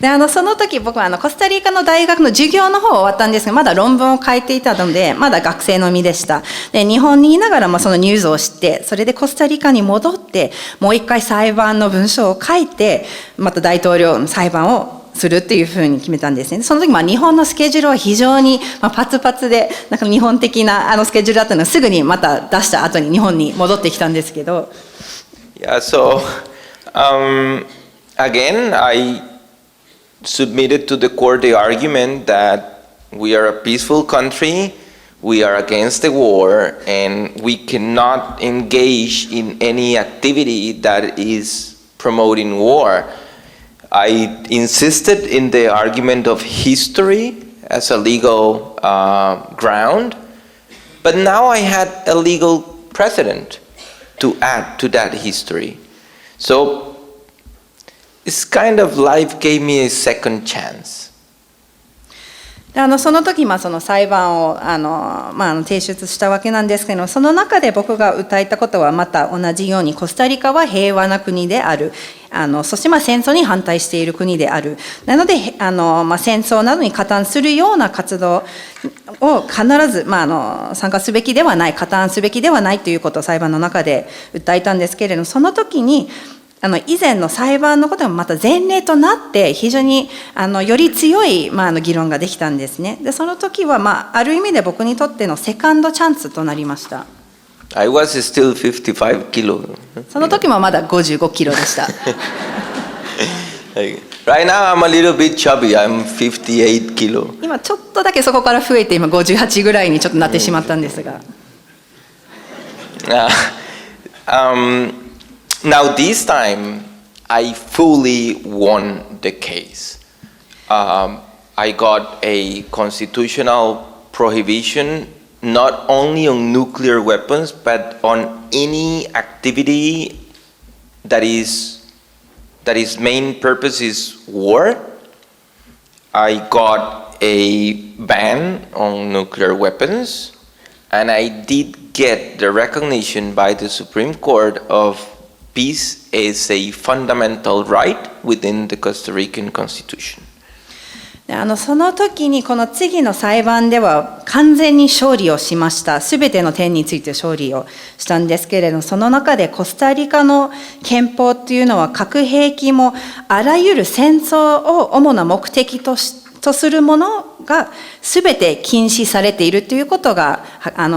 でその時僕はコスタリカの大学の授業の方は終わったんですが、まだ論文を書いていたのでまだ学生の身でした。で日本にいながらそのニュースを知って、それでコスタリカに戻ってもう一回裁判の文書を書いてまた大統領の裁判をするっていうふうに決めたんですね。その時日本のスケジュールは非常にパツパツで日本的なスケジュールだったのですぐにまた出した後に日本に戻ってきたんですけど。Yeah, so again I submitted to the court the argument that we are a peaceful country, we are against the war, and we cannot engage in any activity that is promoting war. I insisted in the argument of history as a legal ground, but now I had a legal precedent to add to that history. So it's kind of life gave me a second chance. でその時その裁判を提出したわけなんですけど、その中で僕が訴えたことはまた同じようにコスタリカは平和な国である、そして戦争に反対している国である。なので戦争などに加担するような活動を必ず参加すべきではない、加担すべきではないということを裁判の中で訴えたんですけれども、その時に以前の裁判のことがまた前例となって非常により強い議論ができたんですね。でその時はある意味で僕にとってのセカンドチャンスとなりました。I was still 55 kilo. その時もまだ55キロでした。Right now I'm a little bit chubby. I'm 58 kilo. 今ちょっとだけそこから増えて今58ぐらいにちょっとなってしまったんですが。Now this time, I fully won the case. I got a constitutional prohibition not only on nuclear weapons, but on any activity that its main purpose is war. I got a ban on nuclear weapons, and I did get the recognition by the Supreme Court of peace is a fundamental right within the Costa Rican Constitution. その時にこの次の裁判では完全に勝利をしました。すべての点について勝利をしたんですけれども、その中でコスタリカの憲法っていうのは核兵器もあらゆる戦争を主な目的とするものがすべて禁止されているということが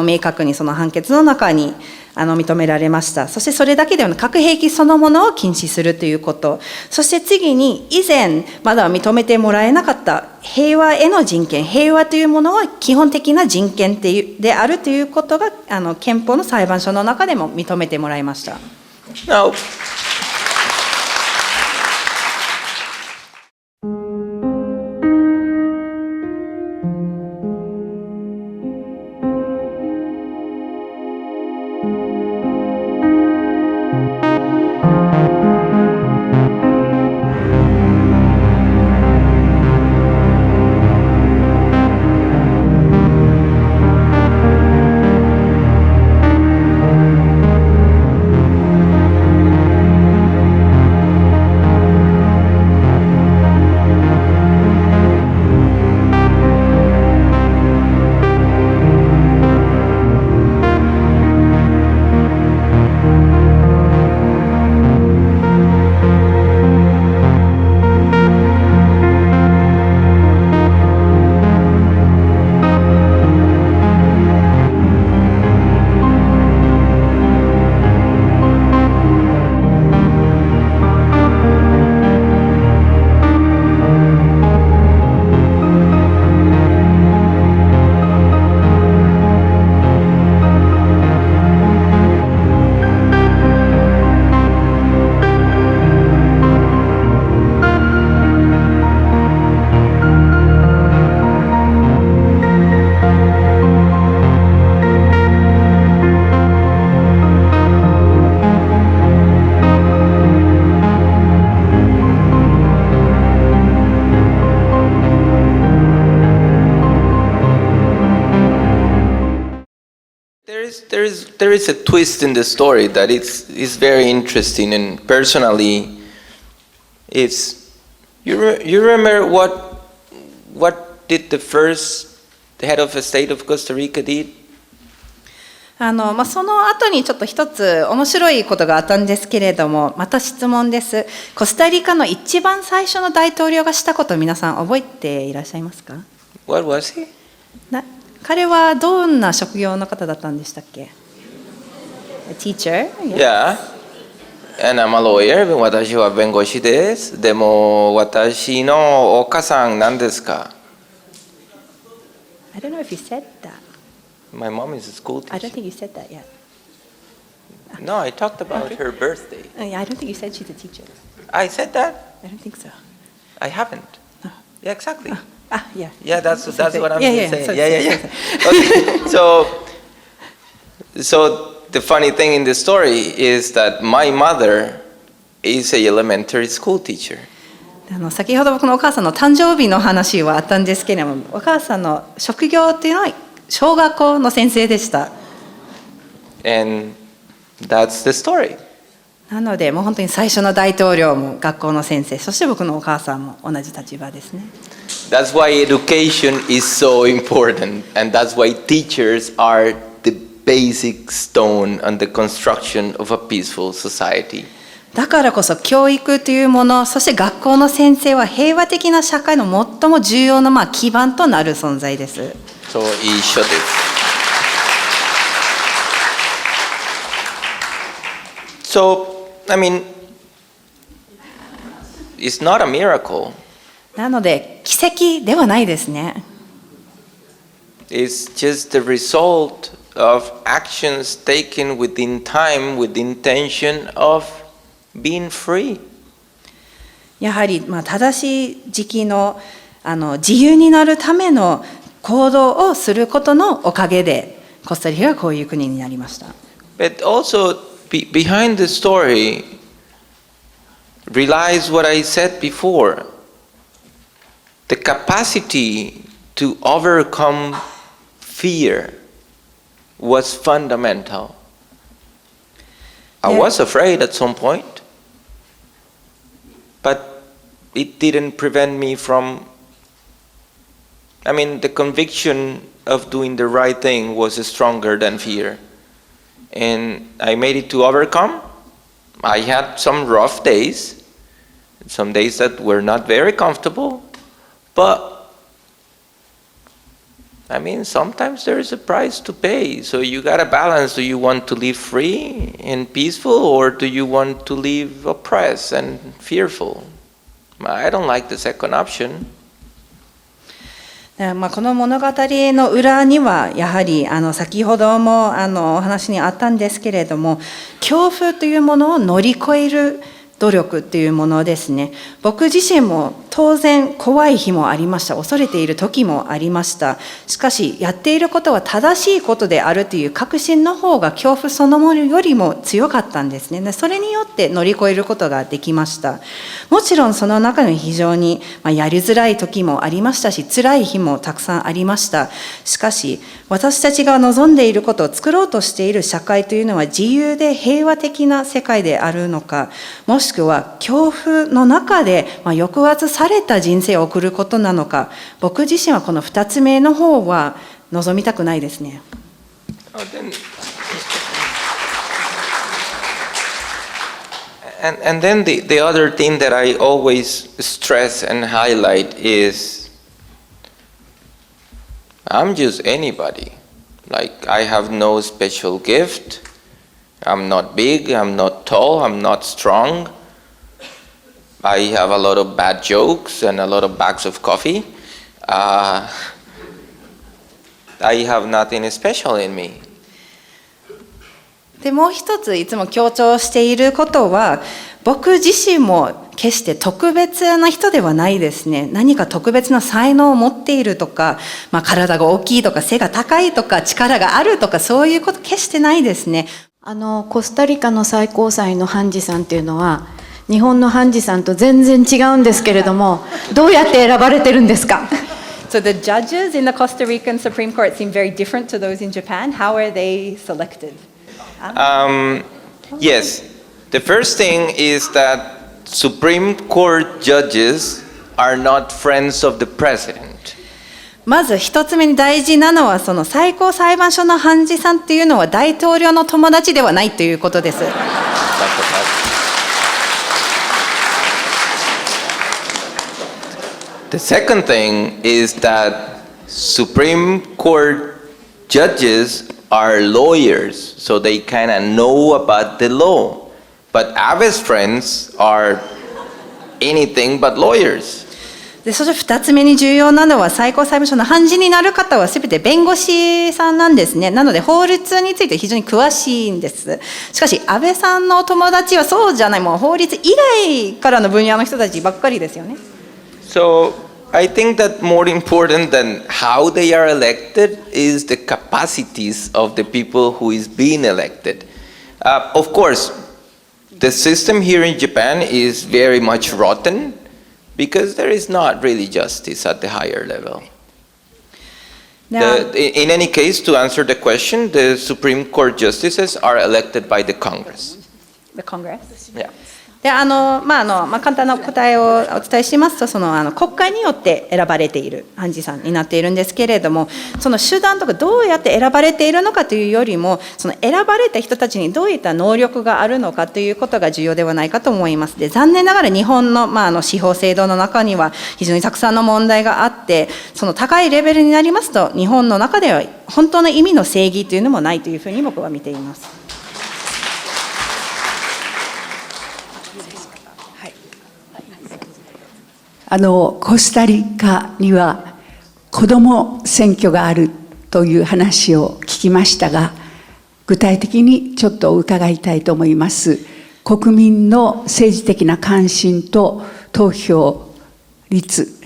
明確にその判決の中に認められました。そしてそれだけではなく核兵器そのものを禁止するということ。そして次に以前まだ認めてもらえなかった平和への人権。平和というものは基本的な人権であるということが憲法の裁判所の中でも認めてもらいました。Now, there is a twist in the story that is very interesting, and personally, it's you remember what did the first head of the state of Costa Rica did? その後にちょっと一つ面白いことがあったんですけれども、また質問です。コスタリカの一番最初の大統領がしたこと皆さん覚えていらっしゃいますか？ What was he? 彼はどんな職業の方だったんでしたっけ？ A teacher? Yeah. And I'm a lawyer. 私は弁護士です。でも私のお母さん何ですか？ I don't know if you said that. My mom is a school teacher. I don't think you said that yet. No, I talked about her birthday. I don't think you said she's a teacher. I said that? I don't think so. I haven't. Yeah, exactly. Yeah. Yeah, that's what I'm Yeah. saying. Yeah. Okay. So the funny thing in the story is that my mother is a elementary school teacher. 先ほど僕のお母さんの誕生日の話はあったんですけれども、お母さんの職業っていうのは小学校の先生でした。And that's the story. なのでもう本当に最初の大統領も学校の先生、そして僕のお母さんも同じ立場ですね。That's why education is so important, and that's why teachers are the basic stone on the construction of a peaceful society. だからこそ教育というもの、そして学校の先生は平和的な社会の最も重要な基盤となる存在です。そう一緒です。So, I mean, it's not a miracle. なので奇跡ではないですね。It's just the result of actions taken within time with the intention of being free. やはり正しい時期の自由になるための行動をすることのおかげでコスタリカがこういう国になりました。But also behind the story relies what I said before. The capacity to overcome fear was fundamental. I was afraid at some point, but it didn't prevent me from I mean, the conviction of doing the right thing was stronger than fear. And I made it to overcome. I had some rough days, some days that were not very comfortable, but I mean, sometimes there is a price to pay. So you gotta balance. Do you want to live free and peaceful, or do you want to live oppressed and fearful? I don't like the second option. この物語の裏にはやはり先ほどもお話にあったんですけれども、恐怖というものを乗り越える努力っていうものですね。僕自身も当然怖い日もありました。恐れている時もありました。しかしやっていることは正しいことであるという確信の方が恐怖そのものよりも強かったんですね。それによって乗り越えることができました。もちろんその中に非常にやりづらい時もありましたし、辛い日もたくさんありました。しかし私たちが望んでいることを作ろうとしている社会というのは自由で平和的な世界であるのか、もしくは恐怖の中で抑圧された人生を送ることなのか、僕自身はこの2つ目の方は望みたくないですね。And then the other thing that I always stress and highlight is I'm just anybody. Like, I have no special gift. I'm not big, I'm not tall, I'm not strong. I have a lot of bad jokes and a lot of bags of coffee. I have nothing special in me. でもう一ついつも強調していることは、僕自身も決して特別な人ではないですね。何か特別な才能を持っているとか、体が大きいとか背が高いとか力があるとか、そういうこと決してないですね。コスタリカの最高裁の判事さんっていうのは日本の判事さんと全然違うんですけれども、どうやって選ばれてるんですか？ So the judges in the Costa Rican Supreme Court seem very different to those in Japan. How are they selected? Yes, the first thing is that Supreme Court judges are not friends of the president. まず一つ目に大事なのは、その最高裁判所の判事さんっていうのは大統領の友達ではないということです。The second thing is that Supreme Court judges are lawyers, so they kind of know about the law. But Abe's friends are anything but lawyers. でそして2つ目に重要なのは、最高裁判所の判事になる方は全て弁護士さんなんですね。なので法律について非常に詳しいんです。しかし安倍さんのお友達はそうじゃない、もう法律以外からの分野の人たちばっかりですよね。So I think that more important than how they are elected is the capacities of the people who is being elected. Of course, the system here in Japan is very much rotten.Because there is not really justice at the higher level. In any case, to answer the question, the Supreme Court justices are elected by the Congress. The Congress? Yeah. で簡単な答えをお伝えしますと、国会によって選ばれている判事さんになっているんですけれども、その手段とかどうやって選ばれているのかというよりも、その選ばれた人たちにどういった能力があるのかということが重要ではないかと思います。で、残念ながら日本の、司法制度の中には非常にたくさんの問題があって、その高いレベルになりますと、日本の中では本当の意味の正義というのもないというふうに僕は見ています。コスタリカには子ども選挙があるという話を聞きましたが、具体的にちょっと伺いたいと思います。国民の政治的な関心と投票率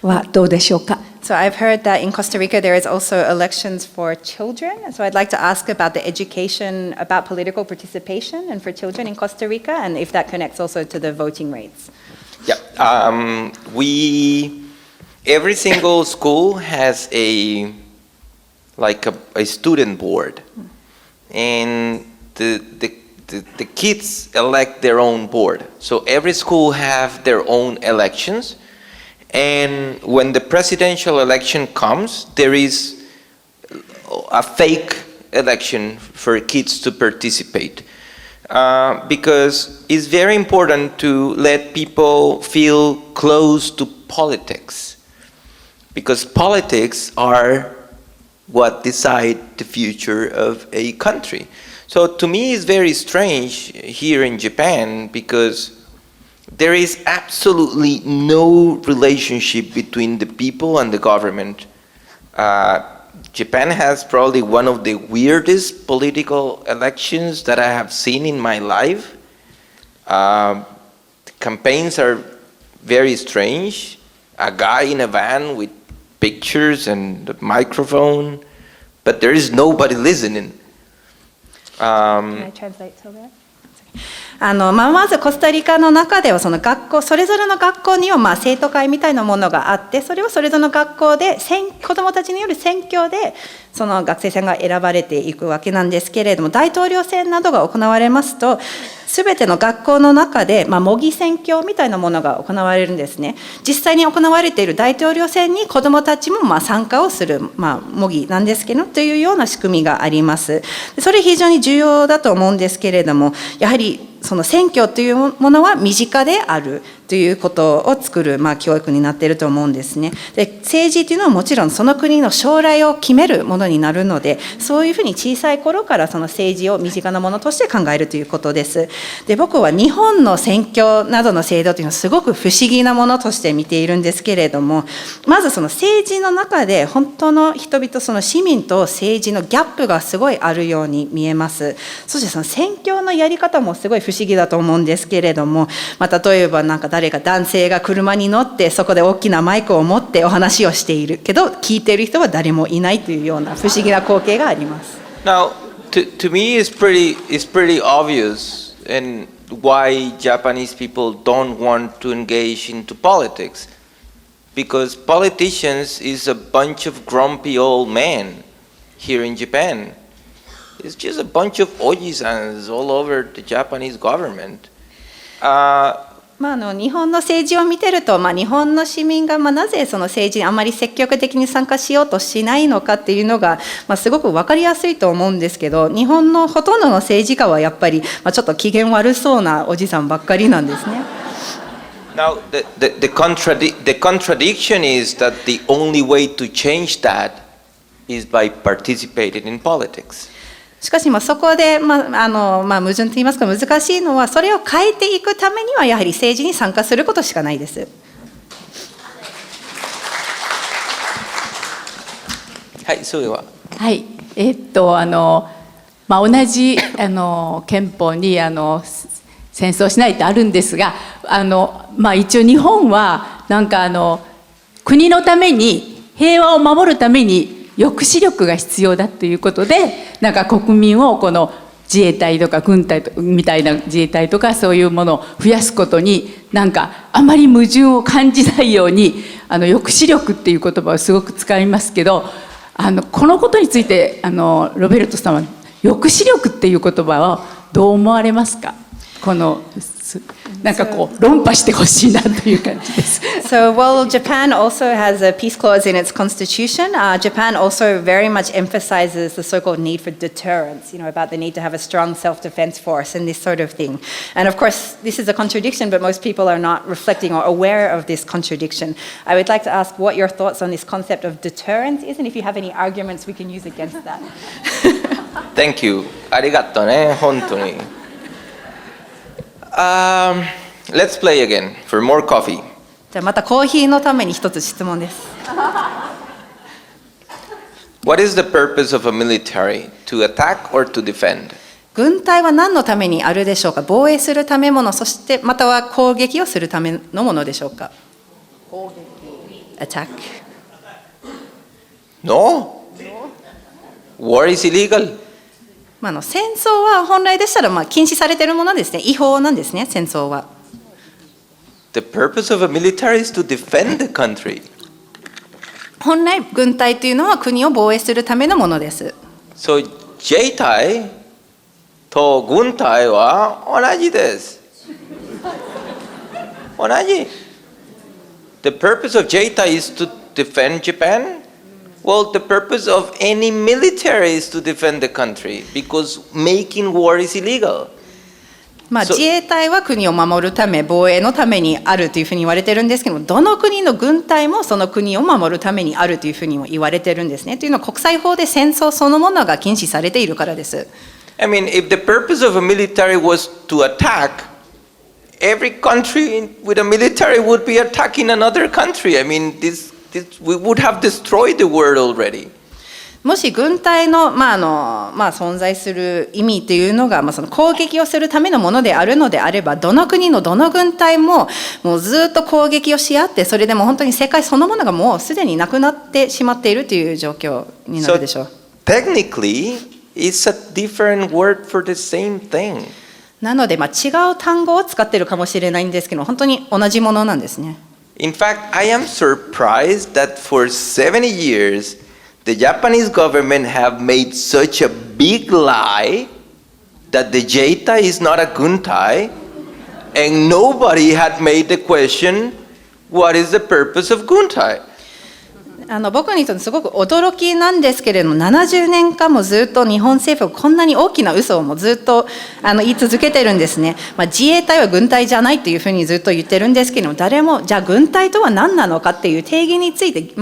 はどうでしょうか。So I've heard that in Costa Rica there is also elections for children. So I'd like to ask about the education, about political participation and for children in Costa Rica, and if that connects also to the voting rates. Yeah, every single school has a student board, and the kids elect their own board. So every school have their own elections, And when the presidential election comes, there is a fake election for kids to participate. Because it's very important to let people feel close to politics. Because politics are what decide the future of a country. So to me it's very strange here in Japan because there is absolutely no relationship between the people and the government. Japan has probably one of the weirdest political elections that I have seen in my life. The campaigns are very strange. A guy in a van with pictures and the microphone, but there is nobody listening. Can I translate till there? まずコスタリカの中ではその学校それぞれの学校には生徒会みたいなものがあって、それをそれぞれの学校で子どもたちによる選挙でその学生さんが選ばれていくわけなんですけれども、大統領選などが行われますと全ての学校の中で模擬選挙みたいなものが行われるんですね。実際に行われている大統領選に子どもたちも参加をする模擬なんですけどというような仕組みがあります。それ非常に重要だと思うんですけれども、やはりその選挙というものは身近であるということを作る教育になっていると思うんですね。で、政治というのはもちろんその国の将来を決めるものになるので、そういうふうに小さい頃からその政治を身近なものとして考えるということです。で、僕は日本の選挙などの制度というのはすごく不思議なものとして見ているんですけれども、まずその政治の中で本当の人々、その市民と政治のギャップがすごいあるように見えます。そしてその選挙のやり方もすごい不思議だと思うんですけれども、例えば誰か男性が車に乗ってそこで大きなマイクを持ってお話をしているけど聞いている人は誰もいないというような不思議な光景があります。Now, to me it's pretty obvious and why Japanese people don't want to engage into politics. Because politicians is a bunch of grumpy old men here in Japan. It's just a bunch of ojisans all over the Japanese government. 日本の政治を見てると、日本の市民がなぜその政治にあまり積極的に参加しようとしないのかっていうのが、すごく分かりやすいと思うんですけど、日本のほとんどの政治家はやっぱり、ちょっと機嫌悪そうなおじさんばっかりなんですね。Now, the contradiction is that the only way to change that is by participating in politics. しかしそこで、矛盾といいますか難しいのは、それを変えていくためにはやはり政治に参加することしかないです。はい、それは。はい、同じ憲法に戦争しないとあるんですが、一応日本は国のために平和を守るために抑止力が必要だということで、国民をこの自衛隊とか軍隊みたいな自衛隊とかそういうものを増やすことにあまり矛盾を感じないように抑止力っていう言葉をすごく使いますけど、このことについてロベルトさんは抑止力っていう言葉をどう思われますか？論破してほしいなという感じです。So while Japan also has a peace clause in its constitution, Japan also very much emphasizes the so-called need for deterrence, about the need to have a strong self-defense force and this sort of thing. And of course, this is a contradiction, but most people are not reflecting or aware of this contradiction. I would like to ask what your thoughts on this concept of deterrence is, and if you have any arguments we can use against that. Thank you. ありがとうね、本当に。Let's play again for more coffee. じゃあまたコーヒーのために一つ質問です。What is the purpose of a military? To attack or to defend? 軍隊は何のためにあるでしょうか？防衛するためのもの、そしてまたは攻撃をするためのものでしょうか？攻撃。Attack. No. War is illegal. 戦争は本来でしたら禁止されているものですね。違法なんですね、戦争は。The purpose of a military is to defend the country. 本来軍隊というのは国を防衛するためのものです。So 自衛隊と軍隊は同じです。同じ。the purpose of JETA is to defend Japan? Well, the purpose of any military is to defend the country because making war is illegal. 自衛隊は国を守るため、防衛のためにあるというふうに言われてるんですけども、どの国の軍隊もその国を守るためにあるというふうにも言われてるんですね。というのは国際法で戦争そのものが禁止されているからです。I mean, if the purpose of a military was to attack, every country with a military would be attacking another country. I mean, we would have destroyed the world already. もし軍隊の、存在する意味というのが、その攻撃をするためのものであるのであれば、どの国のどの軍隊ももうずっと攻撃をし合って、それでも本当に世界そのものがもうすでになくなってしまっているという状況になるでしょう。So, technically, it's a different word for the same thing. なので、違う単語を使っているかもしれないんですけど、本当に同じものなんですね。In fact, I am surprised that for 70 years, the Japanese government have made such a big lie that the JETA is not a guntai, and nobody had made the question, what is the purpose of guntai? 僕にとってすごく驚きなんですけれども、70年間もずっと日本政府はこんなに大きな嘘をもずっと言い続けてるんですね。自衛隊は軍隊じゃないというふうにずっと言ってるんですけれども、誰もじゃあ軍隊とは何なのかっていう定義について、疑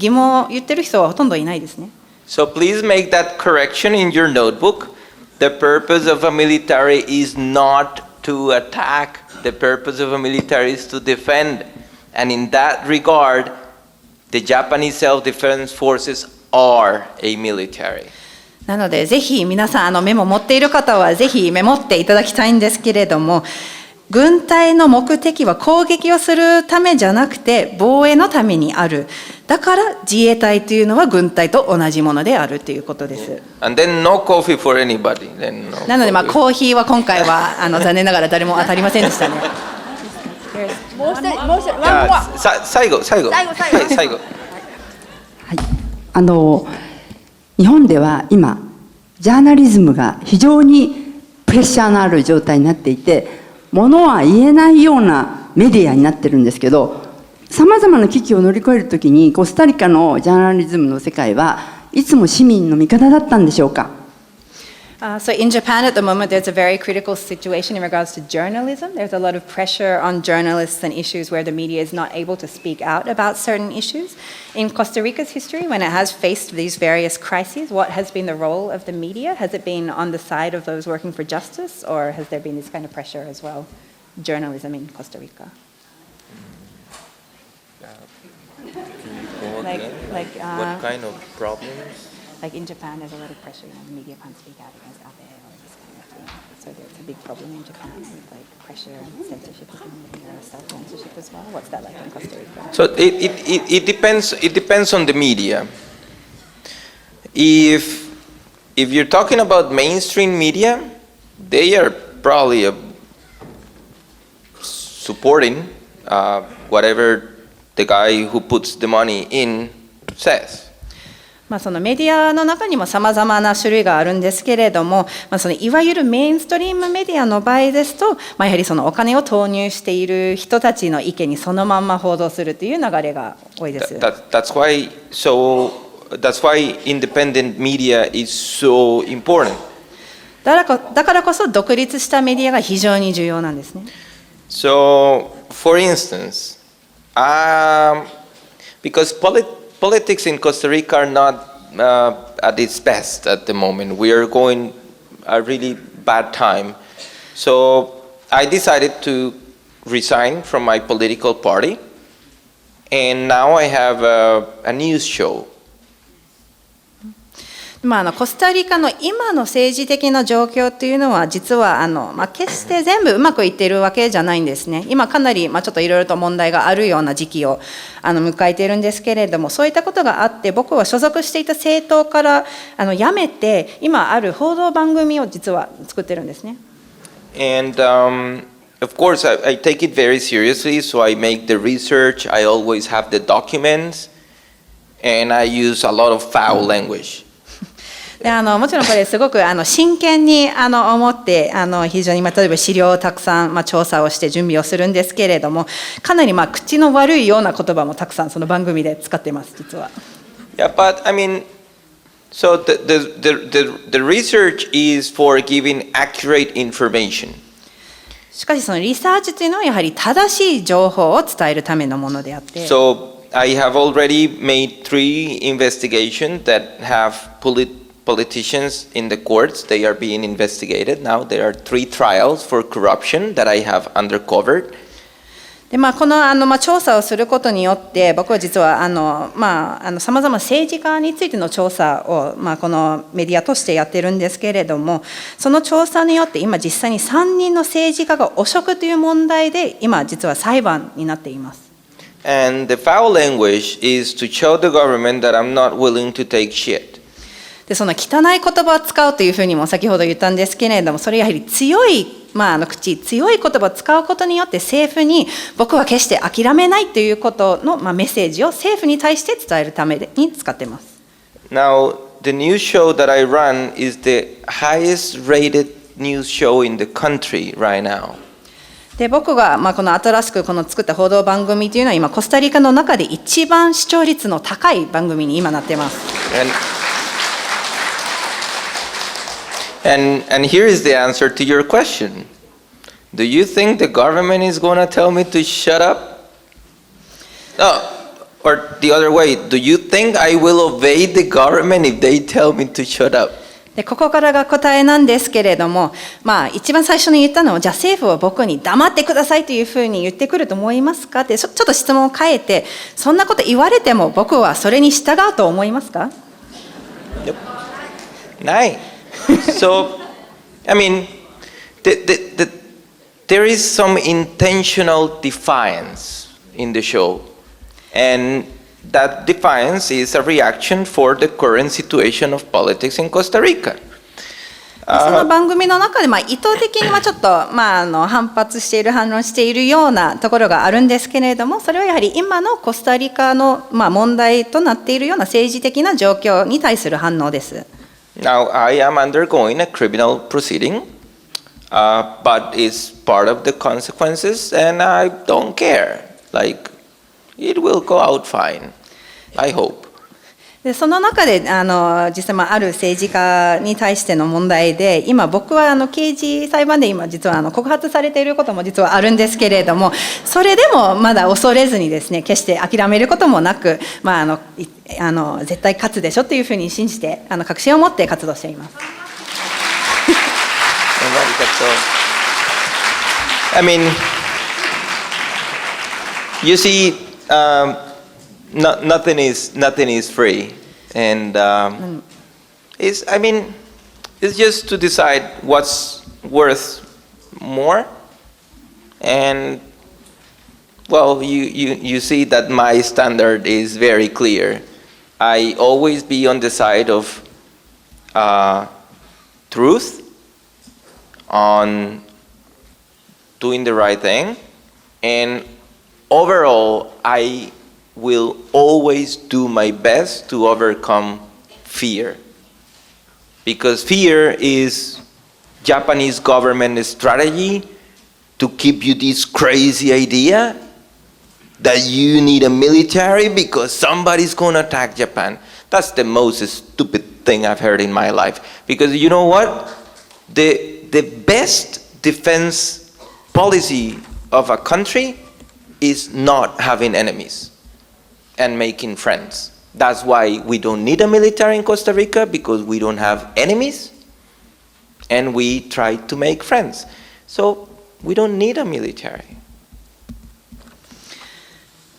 問を言ってる人はほとんどいないですね。So please make that correction in your notebook. The purpose of a military is not to attack. The purpose of a military is to defend. And in that regard, the Japanese self-defense forces are a military. なのでぜひ皆さんメモ持っている方はぜひメモっていただきたいんですけれども、軍隊の目的は攻撃をするためじゃなくて防衛のためにある。だから自衛隊というのは軍隊と同じものであるということです。And then no coffee for anybody. Then no なのでcoffee. コーヒーは今回は残念ながら誰も当たりませんでしたね。もう一人、最後。はい、最後。日本では今ジャーナリズムが非常にプレッシャーのある状態になっていて、物は言えないようなメディアになってるんですけど、さまざまな危機を乗り越えるときにコスタリカのジャーナリズムの世界はいつも市民の味方だったんでしょうか。So in Japan at the moment, there's a very critical situation in regards to journalism. There's a lot of pressure on journalists and issues where the media is not able to speak out about certain issues. In Costa Rica's history, when it has faced these various crises, what has been the role of the media? Has it been on the side of those working for justice, or has there been this kind of pressure as well? Journalism in Costa Rica. What kind of problems? Like in Japan, there's a lot of pressure. The media can't speak out against Abe or this kind of thing. So there's a big problem in Japan with pressure and censorship and self-censorship as well. What's that like in Costa Rica? So it depends. It depends on the media. If you're talking about mainstream media, they are probably supporting whatever the guy who puts the money in says. そのメディアの中にもさまざまな種類があるんですけれども、そのいわゆるメインストリームメディアの場合ですと、やはりそのお金を投入している人たちの意見にそのまんま報道するという流れが多いです。That's why independent media is so important. だからこそ独立したメディアが非常に重要なんですね。So, for instance, because politics in Costa Rica are not at its best at the moment. We are going a really bad time. So I decided to resign from my political party, and now I have a news show. コスタリカの今の政治的な状況というのは実は決して全部うまくいっているわけじゃないんですね。今かなりちょっといろいろと問題があるような時期を迎えているんですけれども、そういったことがあって僕は所属していた政党から辞めて今ある報道番組を実は作ってるんですね。And of course I take it very seriously, so I make the research, I always have the documents, and I use a lot of foul language. でもちろんこれすごく真剣に思って非常に例えば資料をたくさん調査をして準備をするんですけれども、かなり口の悪いような言葉もたくさんその番組で使っています実は。Yeah, but I mean, so the research is for giving accurate information. しかしそのリサーチというのはやはり正しい情報を伝えるためのものであって。So I have already made 3 investigations that have politicians in the courts. They are being investigated now. There are 3 trials for corruption that I have uncovered. でこの調査をすることによって僕は実はさまざま政治家についての調査をこのメディアとしてやってるんですけれども、その調査によって今実際に3人の政治家が汚職という問題で今実は裁判になっています。And the foul language is to show the government that I'm not willing to take shit. でその汚い言葉を使うというふうにも先ほど言ったんですけれども、それやはり強い強い言葉を使うことによって政府に僕は決して諦めないということのメッセージを政府に対して伝えるために使っています。Now, the news show that I run is the highest rated news show in the country right now. で僕がこの新しく作った報道番組というのは今コスタリカの中で一番視聴率の高い番組に今なっています。And here is the answer to your question. Do you think the government is going to tell me to shut up? No, or the other way, do you think I will obey the government if they tell me to shut up? でここからが答えなんですけれども、一番最初に言ったのはじゃあ政府は僕に黙ってくださいというふうに言ってくると思いますかってちょっと質問を変えて、そんなこと言われても僕はそれに従うと思いますか？ Yep. ない。So, I mean, there is some intentional defiance in the show, and that defiance is a reaction for the current situation of politics in Costa Rica. その番組の中で意図的にちょっと反発している反論しているようなところがあるんですけれども、それはやはり今のコスタリカの問題となっているような政治的な状況に対する反応です。Now, I am undergoing a criminal proceeding, but it's part of the consequences, and I don't care. Like, it will go out fine, I hope. でその中で実際ある政治家に対しての問題で、今僕は刑事裁判で今実は告発されていることも実はあるんですけれども、それでもまだ恐れずにですね、決して諦めることもなく、絶対勝つでしょというふうに信じて確信を持って活動しています。I mean, you see, nothing is free, and it's just to decide what's worth more, and well, you see that my standard is very clear. I always be on the side of truth, on doing the right thing, and overall, I will always do my best to overcome fear. Because fear is Japanese government strategy to keep you this crazy idea that you need a military because somebody's going to attack Japan. That's the most stupid thing I've heard in my life. Because you know what? The best defense policy of a country is not having enemies and making friends. That's why we don't need a military in Costa Rica, because we don't have enemies and we try to make friends. So we don't need a military.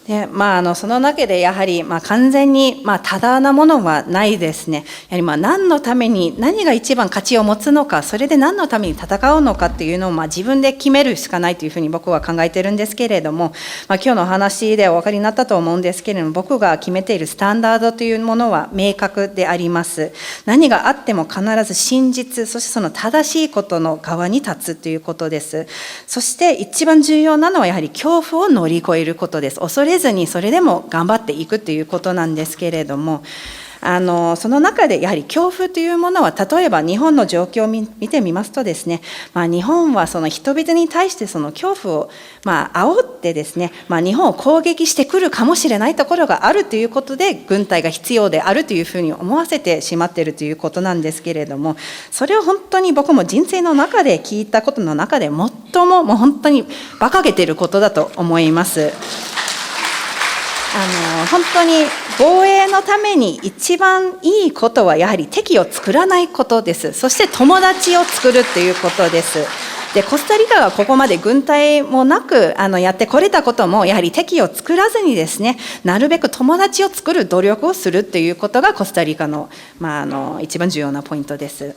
でその中でやはり完全に多大なものはないですね。やはり何のために何が一番価値を持つのか、それで何のために戦うのかっていうのを自分で決めるしかないというふうに僕は考えているんですけれども、今日のお話でお分かりになったと思うんですけれども、僕が決めているスタンダードというものは明確であります。何があっても必ず真実、そしてその正しいことの側に立つということです。そして一番重要なのはやはり恐怖を乗り越えることです。恐れずにそれでも頑張っていくということなんですけれども、その中でやはり恐怖というものは、例えば日本の状況を見てみますとですね、日本はその人々に対してその恐怖を煽ってですね、日本を攻撃してくるかもしれないところがあるということで、軍隊が必要であるというふうに思わせてしまっているということなんですけれども、それを本当に僕も人生の中で聞いたことの中で最ももう本当に馬鹿げていることだと思います。本当に防衛のために一番いいことはやはり敵を作らないことです。そして友達を作るということです。でコスタリカがここまで軍隊もなくやってこれたことも、やはり敵を作らずにですね、なるべく友達を作る努力をするということがコスタリカの、一番重要なポイントです。